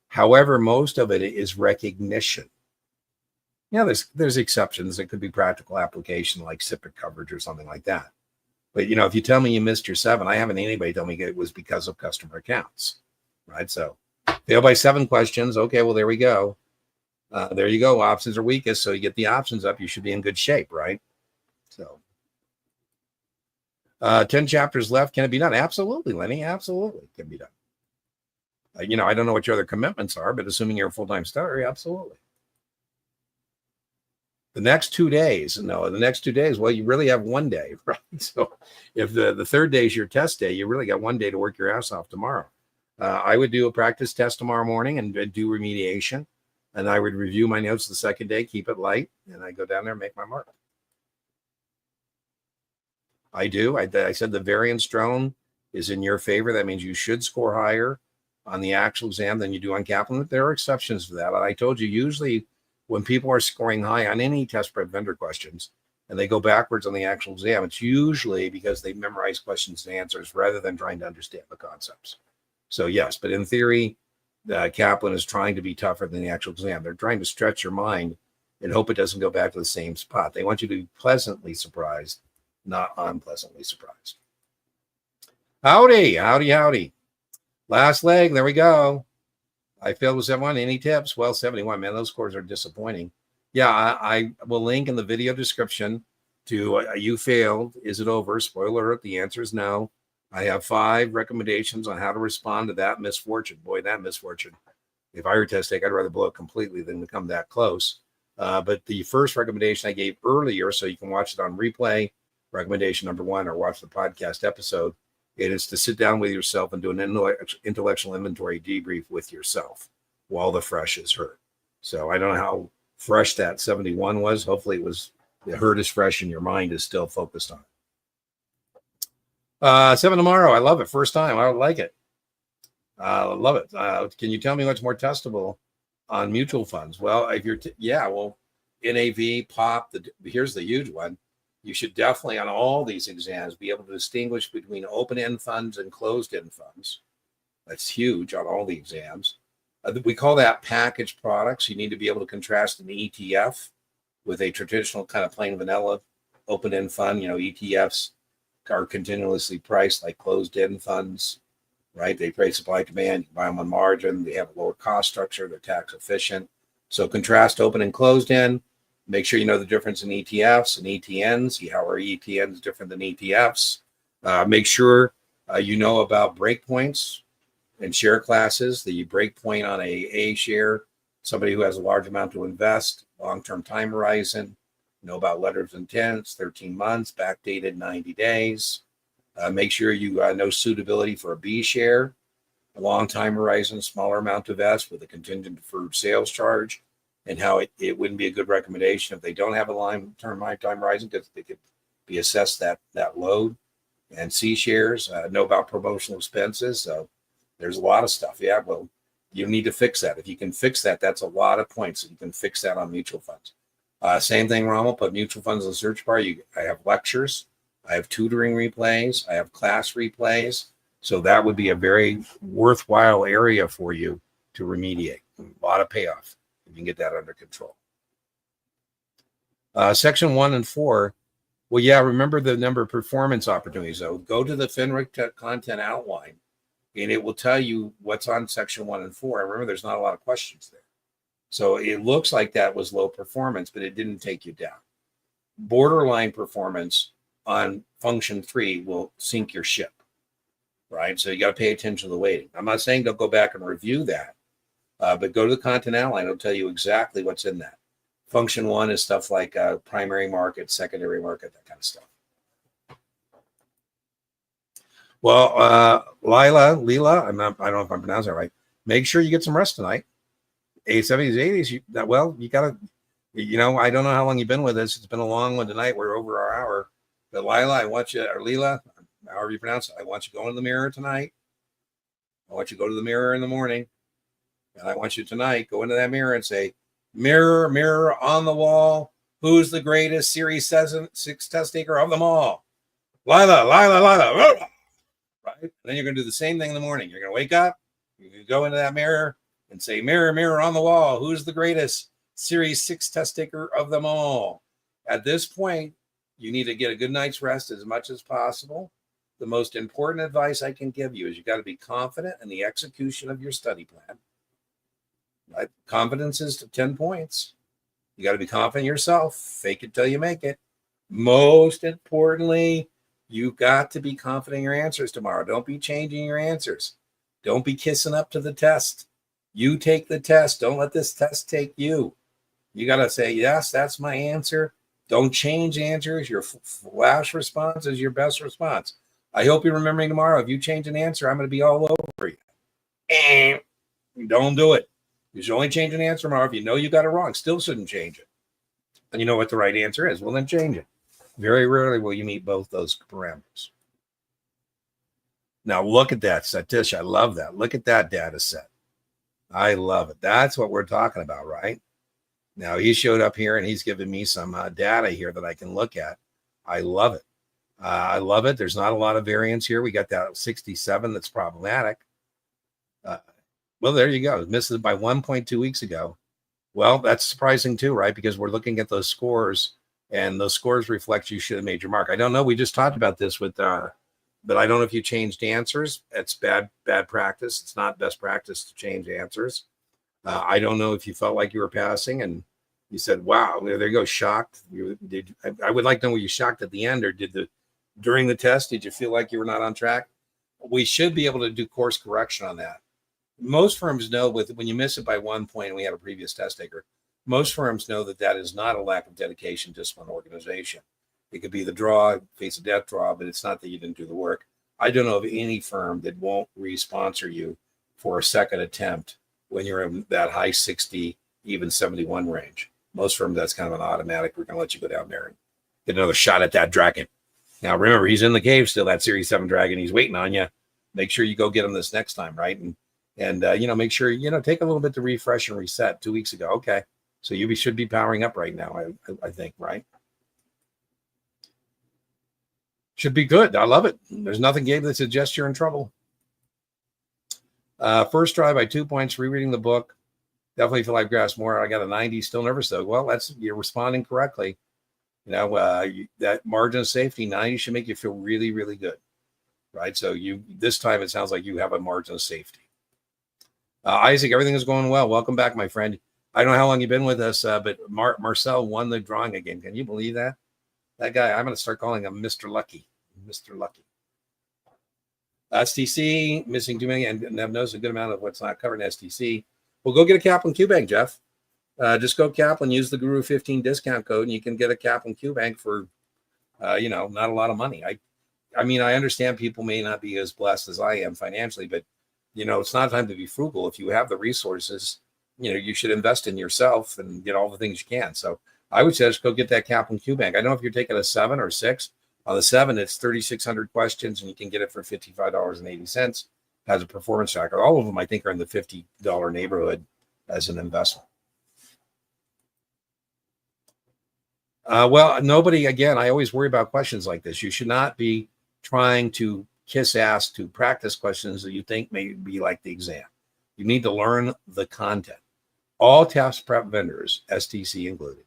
Speaker 1: However, most of it is recognition. There's exceptions. It could be practical application like SIPC coverage or something like that. But, if you tell me you missed your 7, I haven't anybody tell me it was because of customer accounts, right? So fail by 7 questions. Okay, well, there we go. There you go. Options are weakest. So you get the options up, you should be in good shape, right? So 10 chapters left. Can it be done? Absolutely, Lenny. Absolutely can be done. I don't know what your other commitments are, but assuming you're a full-time studier, absolutely. The next 2 days, well, you really have 1 day, right? So if the third day is your test day, you really got 1 day to work your ass off tomorrow. I would do a practice test tomorrow morning and do remediation. And I would review my notes the second day, keep it light, and I go down there and make my mark. I do. I said the variance drone is in your favor. That means you should score higher on the actual exam than you do on Kaplan. There are exceptions to that. And I told you, usually when people are scoring high on any test prep vendor questions and they go backwards on the actual exam, it's usually because they memorize questions and answers rather than trying to understand the concepts. So yes, but in theory, Kaplan is trying to be tougher than the actual exam. They're trying to stretch your mind and hope it doesn't go back to the same spot. They want you to be pleasantly surprised, not unpleasantly surprised. Howdy, howdy, howdy. Last leg, there we go. I failed with 71. Any tips? Well, 71, man, those scores are disappointing. Yeah, I will link in the video description to you failed. Is it over? Spoiler alert, the answer is no. I have 5 recommendations on how to respond to that misfortune. Boy, that misfortune. If I were a test take, I'd rather blow it completely than to come that close. But the first recommendation I gave earlier, so you can watch it on replay, recommendation number 1, or watch the podcast episode, it is to sit down with yourself and do an intellectual inventory debrief with yourself while the fresh is hurt. So I don't know how fresh that 71 was. Hopefully it was, the hurt is fresh and your mind is still focused on it. 7 tomorrow. I love it. First time. I like it. Love it. Can you tell me what's more testable on mutual funds? Well, if you're, NAV, POP, here's the huge one. You should definitely, on all these exams, be able to distinguish between open-end funds and closed-end funds. That's huge on all the exams. We call that packaged products. You need to be able to contrast an ETF with a traditional kind of plain vanilla open-end fund. ETFs are continuously priced like closed-end funds, right? They trade supply demand, you buy them on margin, they have a lower cost structure, they're tax efficient. So contrast open and closed-end. Make sure you know the difference in ETFs and ETNs. See how are ETNs different than ETFs. Make sure you know about breakpoints and share classes. The breakpoint on a share, somebody who has a large amount to invest, long-term time horizon, know about letters of intent, 13 months, backdated 90 days. Make sure you know suitability for a B share, a long time horizon, smaller amount to vest with a contingent deferred sales charge, and how it wouldn't be a good recommendation if they don't have a long-term lifetime horizon because they could be assessed that load. And C shares, know about promotional expenses. So there's a lot of stuff. Yeah, well, you need to fix that. If you can fix that, that's a lot of points. You can fix that on mutual funds. Same thing, Rommel, put mutual funds in the search bar. I have lectures, I have tutoring replays, I have class replays. So that would be a very worthwhile area for you to remediate. A lot of payoff if you can get that under control. Section 1 and 4. Well, yeah, remember the number of performance opportunities, though. Go to the FINRA content outline, and it will tell you what's on section 1 and 4. And remember, there's not a lot of questions there. So it looks like that was low performance, but it didn't take you down. Borderline performance on function 3 will sink your ship, right? So you got to pay attention to the weighting. I'm not saying don't go back and review that, but go to the content outline. It'll tell you exactly what's in that. Function 1 is stuff like primary market, secondary market, that kind of stuff. Well, Leela, I don't know if I'm pronouncing it right. Make sure you get some rest tonight. 70s, 80s, you got to, I don't know how long you've been with us. It's been a long one tonight. We're over our hour. But Lila, I want you, or Leela, however you pronounce it, I want you to go in the mirror tonight. I want you to go to the mirror in the morning. And I want you tonight, go into that mirror and say, mirror, mirror on the wall, who's the greatest Series 6 test taker of them all? Lila. Right? And then you're going to do the same thing in the morning. You're going to wake up, you're going to go into that mirror and say, mirror, mirror on the wall, who's the greatest Series 6 test taker of them all? At this point, you need to get a good night's rest as much as possible. The most important advice I can give you is you got to be confident in the execution of your study plan. Confidence is 10 points. You got to be confident in yourself. Fake it till you make it. Most importantly, you've got to be confident in your answers tomorrow. Don't be changing your answers. Don't be kissing up to the test. You take the test. Don't let this test take you. You got to say, yes, that's my answer. Don't change answers. Your flash response is your best response. I hope you're remembering tomorrow. If you change an answer, I'm going to be all over you. And don't do it. You should only change an answer tomorrow if you know you got it wrong. Still shouldn't change it. And you know what the right answer is. Well, then change it. Very rarely will you meet both those parameters. Now, look at that, Satish. I love that. Look at that data set. I love it. That's what we're talking about, right? Now, he showed up here and he's given me some data here that I can look at. I love it. I love it. There's not a lot of variance here. We got that 67 that's problematic. Well, there you go. Missed it by 1.2 weeks ago. Well, that's surprising too, right? Because we're looking at those scores, and those scores reflect you should have made your mark. I don't know. We just talked about this with, but I don't know if you changed answers. It's bad practice. It's not best practice to change answers. I don't know if you felt like you were passing and you said, wow, there you go, shocked. I would like to know, were you shocked at the end, or during the test, did you feel like you were not on track? We should be able to do course correction on that. Most firms know when you miss it by 1 point, and we had a previous test taker, most firms know that is not a lack of dedication, discipline, organization. It could be the draw, face of death draw, but it's not that you didn't do the work. I don't know of any firm that won't re-sponsor you for a second attempt when you're in that high 60, even 71 range. Most firms, that's kind of an automatic. We're going to let you go down there and get another shot at that dragon. Now, remember, he's in the cave still, that Series 7 dragon. He's waiting on you. Make sure you go get him this next time, right? And make sure, take a little bit to refresh and reset 2 weeks ago. Okay. So you should be powering up right now, I think, right? Should be good. I love it. There's nothing, Gabe, that suggests you're in trouble. First try by 2 points, rereading the book. Definitely feel like grass more. I got a 90, still nervous though. Well, you're responding correctly. That margin of safety, 90 should make you feel really, really good, right? So this time it sounds like you have a margin of safety. Isaac, everything is going well. Welcome back, my friend. I don't know how long you've been with us, but Marcel won the drawing again. Can you believe that? That guy, I'm going to start calling him Mr. Lucky. Mr. Lucky. STC, missing too many, and Nev knows a good amount of what's not covered in STC. Well, go get a Kaplan QBank, Jeff. Just go Kaplan, use the Guru 15 discount code, and you can get a Kaplan QBank for, not a lot of money. I understand people may not be as blessed as I am financially, but, it's not time to be frugal. If you have the resources, you should invest in yourself and get all the things you can. So I would say just go get that Kaplan QBank. I don't know if you're taking a 7 or 6. On the 7, it's 3,600 questions, and you can get it for $55.80. Has a performance tracker. All of them, I think, are in the $50 neighborhood as an investment. Nobody, again, I always worry about questions like this. You should not be trying to kiss ass to practice questions that you think may be like the exam. You need to learn the content. All test prep vendors, STC included,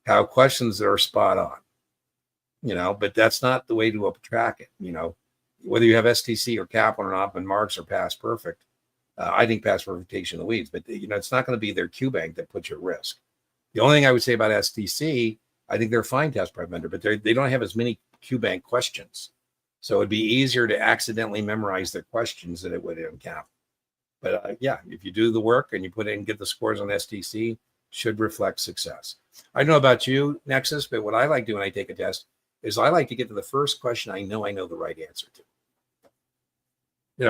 Speaker 1: have questions that are spot on. But that's not the way to track it. Whether you have STC or Kaplan or not, and marks are past perfect. I think past perfectation in the weeds, but it's not going to be their QBank that puts you at risk. The only thing I would say about STC, I think they're a fine test prep vendor, but they don't have as many QBank questions. So it'd be easier to accidentally memorize their questions than it would in Kaplan. But if you do the work and you put in, get the scores on STC, should reflect success. I don't know about you, Nexus, but what I like doing when I take a test is I like to get to the first question I know the right answer to.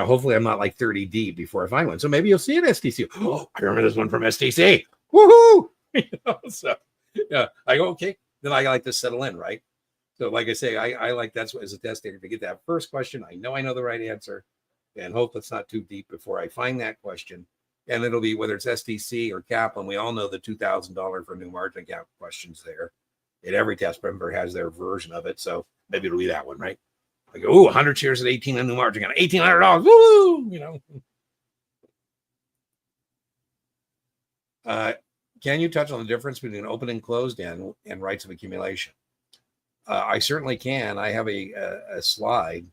Speaker 1: Hopefully I'm not like 30 deep before I find one. So maybe you'll see an STC. Oh, I remember this one from STC. Woohoo! So I go, okay. Then I like to settle in, right? So like I say, I like that's what as a test taker to get that first question. I know the right answer and hope it's not too deep before I find that question. And it'll be whether it's STC or Kaplan. We all know the $2,000 for new margin account questions there. And every test member has their version of it. So maybe it'll be that one, right? I go, 100 shares at 18 on new margin account, $1,800. Woo! Can you touch on the difference between open and closed end and rights of accumulation? I certainly can. I have a slide.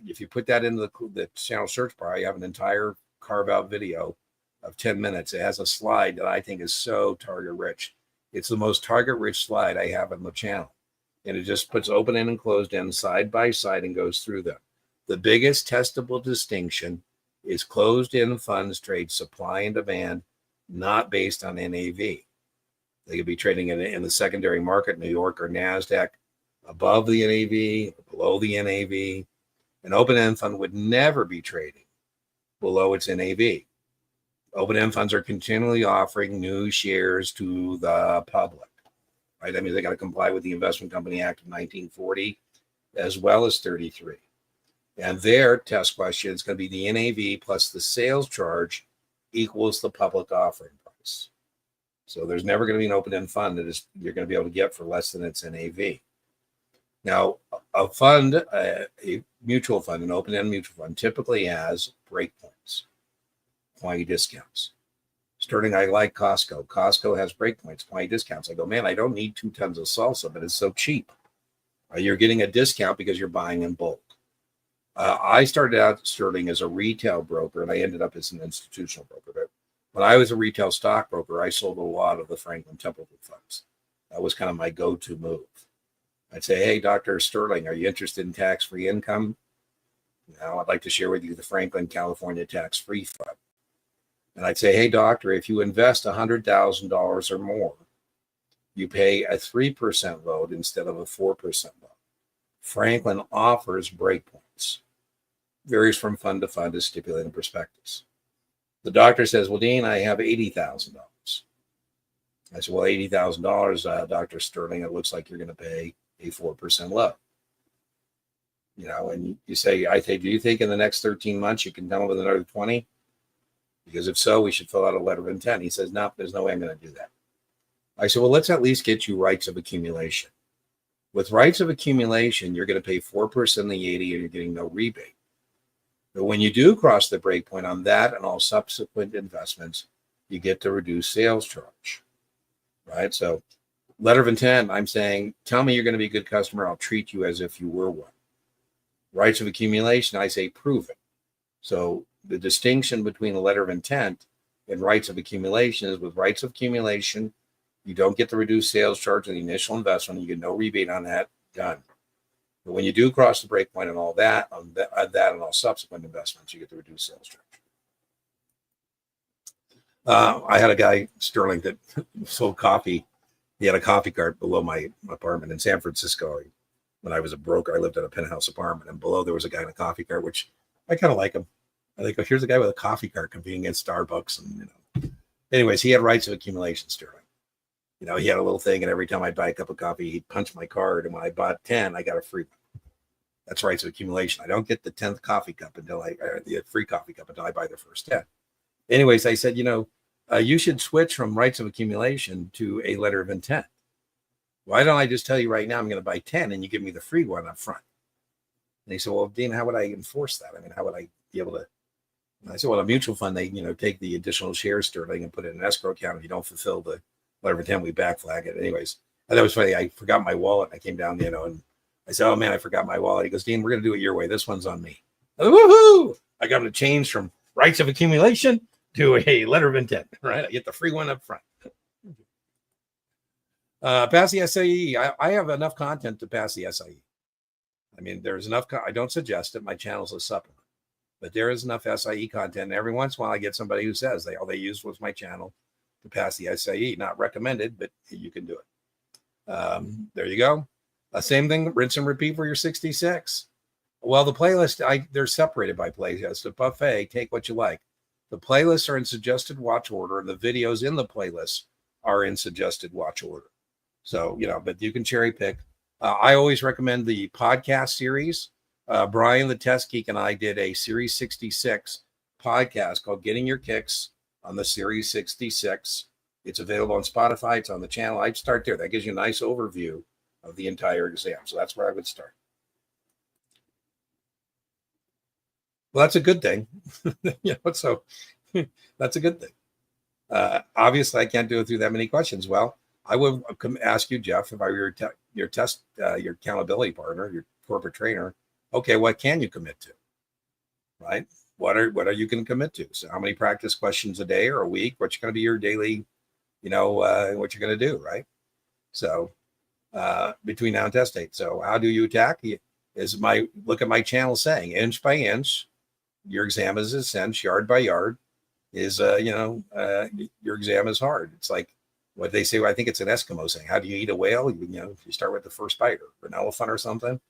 Speaker 1: If you put that into the channel search bar, I have an entire carve out video of 10 minutes. It has a slide that I think is so target rich. It's the most target rich slide I have on the channel. And it just puts open end and closed end side by side and goes through them. The biggest testable distinction is closed end funds trade supply and demand, not based on NAV. They could be trading in the secondary market, New York or NASDAQ, above the NAV, below the NAV. An open-end fund would never be trading below its NAV. Open-end funds are continually offering new shares to the public, right? That means they got to comply with the Investment Company Act of 1940 as well as 33. And their test question is going to be the NAV plus the sales charge equals the public offering price. So there's never going to be an open-end fund that you're going to be able to get for less than its NAV. Now, a fund, a mutual fund, an open-end mutual fund typically has breakpoints, quantity discounts. Sterling, I like Costco. Costco has breakpoints, quantity discounts. I go, man, I don't need 2 tons of salsa, but it's so cheap. You're getting a discount because you're buying in bulk. I started out at Sterling as a retail broker, and I ended up as an institutional broker. But when I was a retail stockbroker, I sold a lot of the Franklin Templeton funds. That was kind of my go-to move. I'd say, hey, Dr. Sterling, are you interested in tax-free income? Now, I'd like to share with you the Franklin California Tax-Free Fund. And I'd say, hey, doctor, if you invest $100,000 or more, you pay a 3% load instead of a 4% load. Franklin offers breakpoints. Varies from fund to fund as stipulated in prospectus. The doctor says, well, Dean, I have $80,000. I said, well, $80,000, Dr. Sterling, it looks like you're going to pay a 4% load. You know, and you say, I say, do you think in the next 13 months you can come up with another 20? Because if so, we should fill out a letter of intent. He says, no, there's no way I'm going to do that. I said, well, let's at least get you rights of accumulation. With rights of accumulation, you're going to pay 4% of the 80 and you're getting no rebate. But when you do cross the break point on that and all subsequent investments, you get the reduced sales charge, right? So letter of intent, I'm saying, tell me you're going to be a good customer. I'll treat you as if you were one. Rights of accumulation, I say, prove it. So the distinction between a letter of intent and rights of accumulation is with rights of accumulation, you don't get the reduced sales charge on the initial investment. You get no rebate on that. Done. But when you do cross the break point and all that, on that and all subsequent investments, you get the reduced sales charge. I had a guy, Sterling, that sold coffee. He had a coffee cart below my apartment in San Francisco. When I was a broker, I lived in a penthouse apartment, and below there was a guy in a coffee cart, which I kind of like him. I think, oh, here's a guy with a coffee cart competing against Starbucks, and anyways, he had rights of accumulation, Sterling. You know, he had a little thing, and every time I'd buy a cup of coffee, he'd punch my card, and when I bought 10, I got a free one. That's rights of accumulation. I don't get the 10th coffee cup the free coffee cup until I buy the first 10. Anyways, I said, you should switch from rights of accumulation to a letter of intent. Why don't I just tell you right now I'm going to buy 10 and you give me the free one up front? And he said, well, Dean, how would I enforce that? I mean, how would I be able to? And I said, well, a mutual fund, they, take the additional shares, Sterling, and put it in an escrow account. If you don't fulfill the letter of intent, we back flag it. Anyways, and that was funny. I forgot my wallet. I came down, and I said, oh, man, I forgot my wallet. He goes, Dean, we're going to do it your way. This one's on me. I said, woohoo! I got to change from rights of accumulation to a letter of intent, right? I get the free one up front. Pass the SAE. I have enough content to pass the SAE. I mean, there's enough. I don't suggest it. My channel's a supplement. But there is enough SAE content. And every once in a while, I get somebody who says all they used was my channel to pass the SAE. Not recommended, but you can do it. There you go. Same thing, rinse and repeat for your 66. Well, the playlist, they're separated by playlist. The buffet, take what you like. The playlists are in suggested watch order, and the videos in the playlists are in suggested watch order. So, but you can cherry pick. I always recommend the podcast series. Brian, the Test Geek, and I did a Series 66 podcast called Getting Your Kicks on the Series 66. It's available on Spotify. It's on the channel. I'd start there. That gives you a nice overview of the entire exam. So that's where I would start. Well, that's a good thing. So that's a good thing. Obviously, I can't do it through that many questions. Well, I would ask you, Jeff, if I were your accountability partner, your corporate trainer, okay, what can you commit to? Right? what are you going to commit to? So how many practice questions a day or a week? What's going to be your daily, what you're going to do, right? So between now and test date. So how do you attack? Look at my channel saying, inch by inch, your exam is a cinch, yard by yard is, your exam is hard. It's like what they say. I think it's an Eskimo saying, how do you eat a whale? You start with the first bite, or an elephant or something.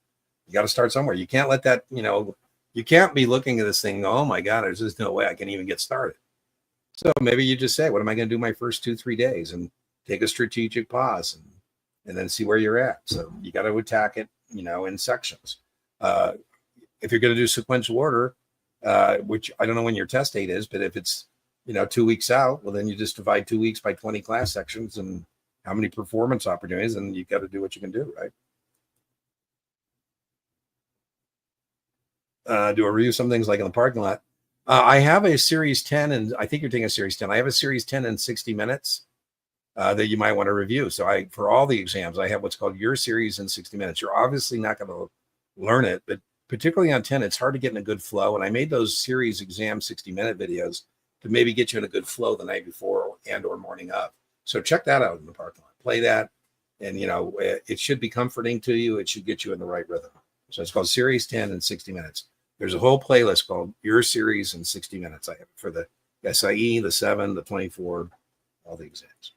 Speaker 1: You got to start somewhere. You can't let that, you can't be looking at this thing. Oh my God, there's just no way I can even get started. So maybe you just say, what am I going to do my first 2-3 days, and take a strategic pause and then see where you're at. So you got to attack it, in sections. If you're going to do sequential order, which I don't know when your test date is, but if it's, 2 weeks out, well, then you just divide 2 weeks by 20 class sections and how many performance opportunities, and you got to do what you can do, right? Do a review some things like in the parking lot. I have a series 10, and I think you're taking a series 10. I have a series 10 in 60 minutes that you might want to review. So for all the exams, I have what's called your series in 60 minutes. You're obviously not going to learn it, but particularly on 10, it's hard to get in a good flow. And I made those series exam 60-minute videos to maybe get you in a good flow the night before and or morning of. So check that out in the parking lot. Play that, and it should be comforting to you. It should get you in the right rhythm. So it's called Series 10 in 60 minutes. There's a whole playlist called Your Series in 60 Minutes. I have for the SIE, the 7, the 24, all the exams.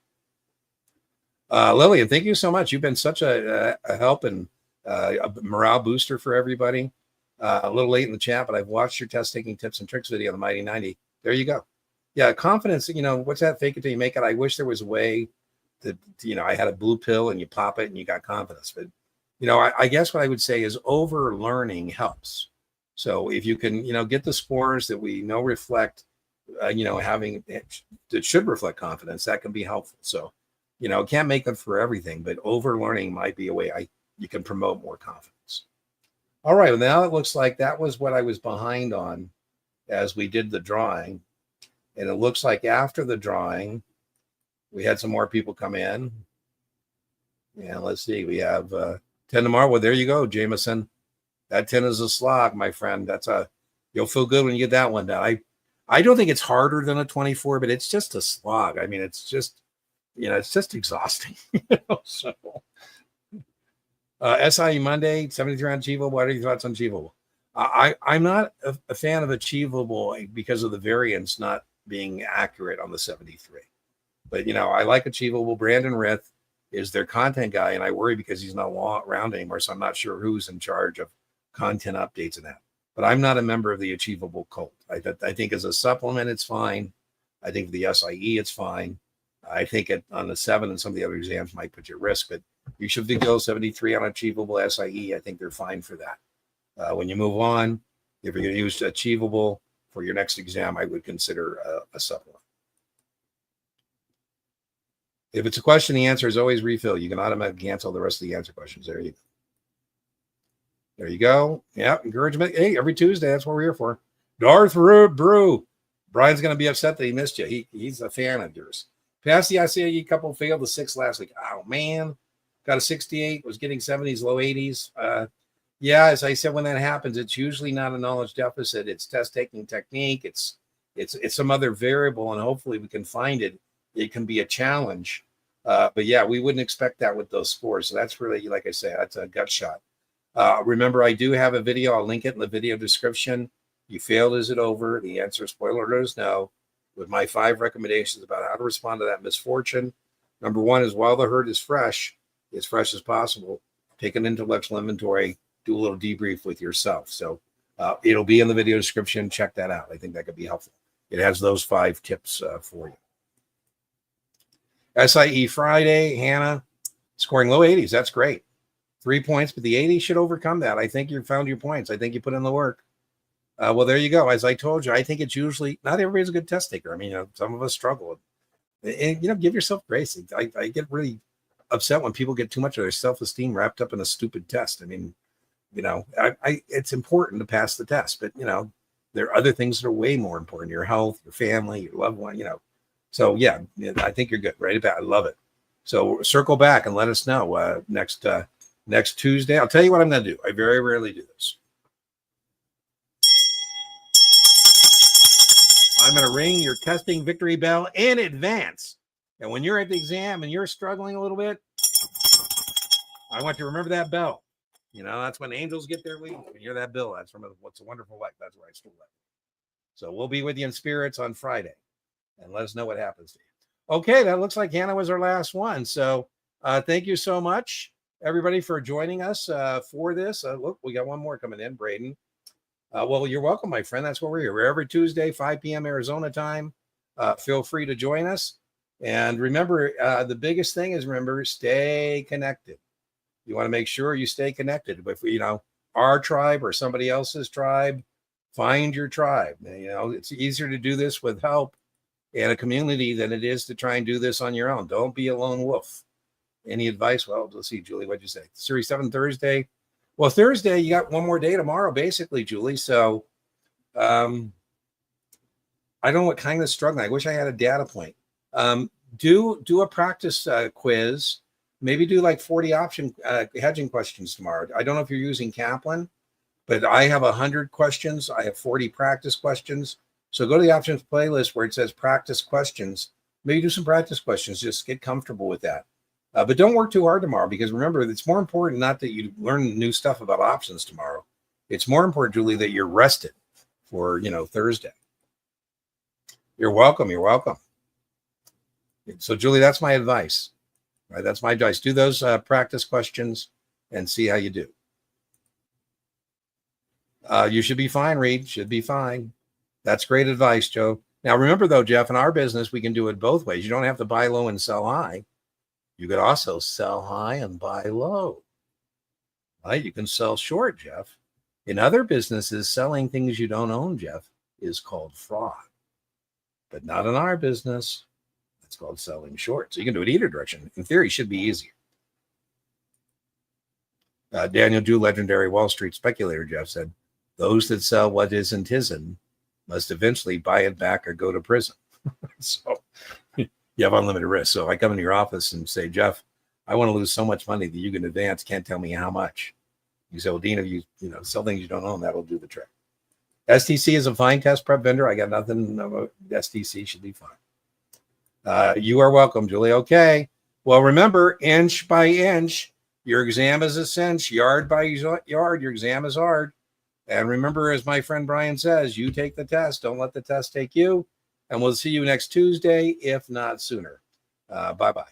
Speaker 1: Lillian, thank you so much. You've been such a help and a morale booster for everybody. A little late in the chat, but I've watched your test taking tips and tricks video on the Mighty 90. There you go. Yeah, confidence, what's that? Fake it till you make it. I wish there was a way that, I had a blue pill and you pop it and you got confidence. But, I guess what I would say is over learning helps. So if you can, get the scores that we know reflect, having that should reflect confidence, that can be helpful. So, can't make it for everything, but over learning might be a way you can promote more confidence. All right. Well, now it looks like that was what I was behind on as we did the drawing. And it looks like after the drawing, we had some more people come in. And let's see, we have 10 tomorrow. Well, there you go, Jameson. That 10 is a slog, my friend. You'll feel good when you get that one done. I don't think it's harder than a 24, but it's just a slog. I mean, it's just exhausting. So SIE Monday, 73 on Achievable. What are your thoughts on Achievable? I'm not a fan of Achievable because of the variance not being accurate on the 73. But, I like Achievable. Brandon Rith is their content guy, and I worry because he's not around anymore, so I'm not sure who's in charge of content updates and that. But I'm not a member of the Achievable cult. I think as a supplement, it's fine. I think the SIE, it's fine. I think on the 7 and some of the other exams might put you at risk, but you should go 73 on Achievable SIE. I think they're fine for that. When you move on, if you're going to use Achievable for your next exam, I would consider a supplement. If it's a question, the answer is always refill. You can automatically cancel the rest of the answer questions. There you go. Yeah, encouragement. Hey, every Tuesday, that's what we're here for. Darth Brew. Brian's going to be upset that he missed you. He's a fan of yours. Past the ICAE couple failed the 6 last week. Oh, man. Got a 68. Was getting 70s, low 80s. Yeah, as I said, when that happens, it's usually not a knowledge deficit. It's test-taking technique. It's some other variable, and hopefully we can find it. It can be a challenge. But, yeah, we wouldn't expect that with those scores. So that's really, like I say, that's a gut shot. Remember, I do have a video. I'll link it in the video description. You failed, is it over? The answer, spoiler alert, is no. With my 5 recommendations about how to respond to that misfortune. Number 1 is while the hurt is fresh, as fresh as possible, take an intellectual inventory, do a little debrief with yourself. So it'll be in the video description. Check that out. I think that could be helpful. It has those 5 tips for you. SIE Friday, Hannah, scoring low 80s. That's great. 3 points, but the 80 should overcome that. I think you found your points. I think you put in the work. Well, there you go. As I told you, I think it's usually not everybody's a good test taker. I mean, some of us struggle. And, give yourself grace. I get really upset when people get too much of their self-esteem wrapped up in a stupid test. I mean, it's important to pass the test, but, there are other things that are way more important. Your health, your family, your loved one, So, yeah, I think you're good. Right about it. I love it. So circle back and let us know next Tuesday. I'll tell you what I'm going to do. I very rarely do this. I'm going to ring your testing victory bell in advance. And when you're at the exam and you're struggling a little bit, I want you to remember that bell. You know, that's when angels get their wings. When you hear that bell, that's from What's a Wonderful Life. That's where I stole that. So we'll be with you in spirits on Friday and let us know what happens to you. Okay, that looks like Hannah was our last one. So thank you so much, everybody, for joining us for this. Look, we got one more coming in, Braden. Well, you're welcome, my friend. That's what we're here. We're every Tuesday, 5 p.m. Arizona time. Feel free to join us. And remember, the biggest thing is, remember, stay connected. You want to make sure you stay connected with, our tribe or somebody else's tribe. Find your tribe. It's easier to do this with help and a community than it is to try and do this on your own. Don't be a lone wolf. Any advice? Well, let's see, Julie, what'd you say? Series 7 Thursday. Well, Thursday, you got one more day tomorrow, basically, Julie. So I don't know what kind of struggling. I wish I had a data point. Do a practice quiz. Maybe do like 40 option hedging questions tomorrow. I don't know if you're using Kaplan, but I have 100 questions. I have 40 practice questions. So go to the options playlist where it says practice questions. Maybe do some practice questions. Just get comfortable with that. But don't work too hard tomorrow, because remember, it's more important not that you learn new stuff about options tomorrow. It's more important, Julie, that you're rested for, Thursday. You're welcome. You're welcome. So, Julie, that's my advice. Right? That's my advice. Do those practice questions and see how you do. You should be fine, Reed. Should be fine. That's great advice, Joe. Now, remember, though, Jeff, in our business, we can do it both ways. You don't have to buy low and sell high. You could also sell high and buy low. Right? You can sell short, Jeff. In other businesses, selling things you don't own, Jeff, is called fraud. But not in our business. It's called selling short. So you can do it either direction. In theory, it should be easier. Daniel Dew, legendary Wall Street speculator, Jeff said, those that sell what isn't his'n must eventually buy it back or go to prison. So you have unlimited risk. So if I come into your office and say, Jeff, I want to lose so much money that you can advance, can't tell me how much. You say, well, Dean, if you sell things you don't own, that'll do the trick. STC is a fine test prep vendor. I got nothing about STC, should be fine. You are welcome, Julie. Okay. Well, remember, inch by inch, your exam is a cinch. Yard by yard, your exam is hard. And remember, as my friend Brian says, you take the test. Don't let the test take you. And we'll see you next Tuesday, if not sooner. Bye-bye.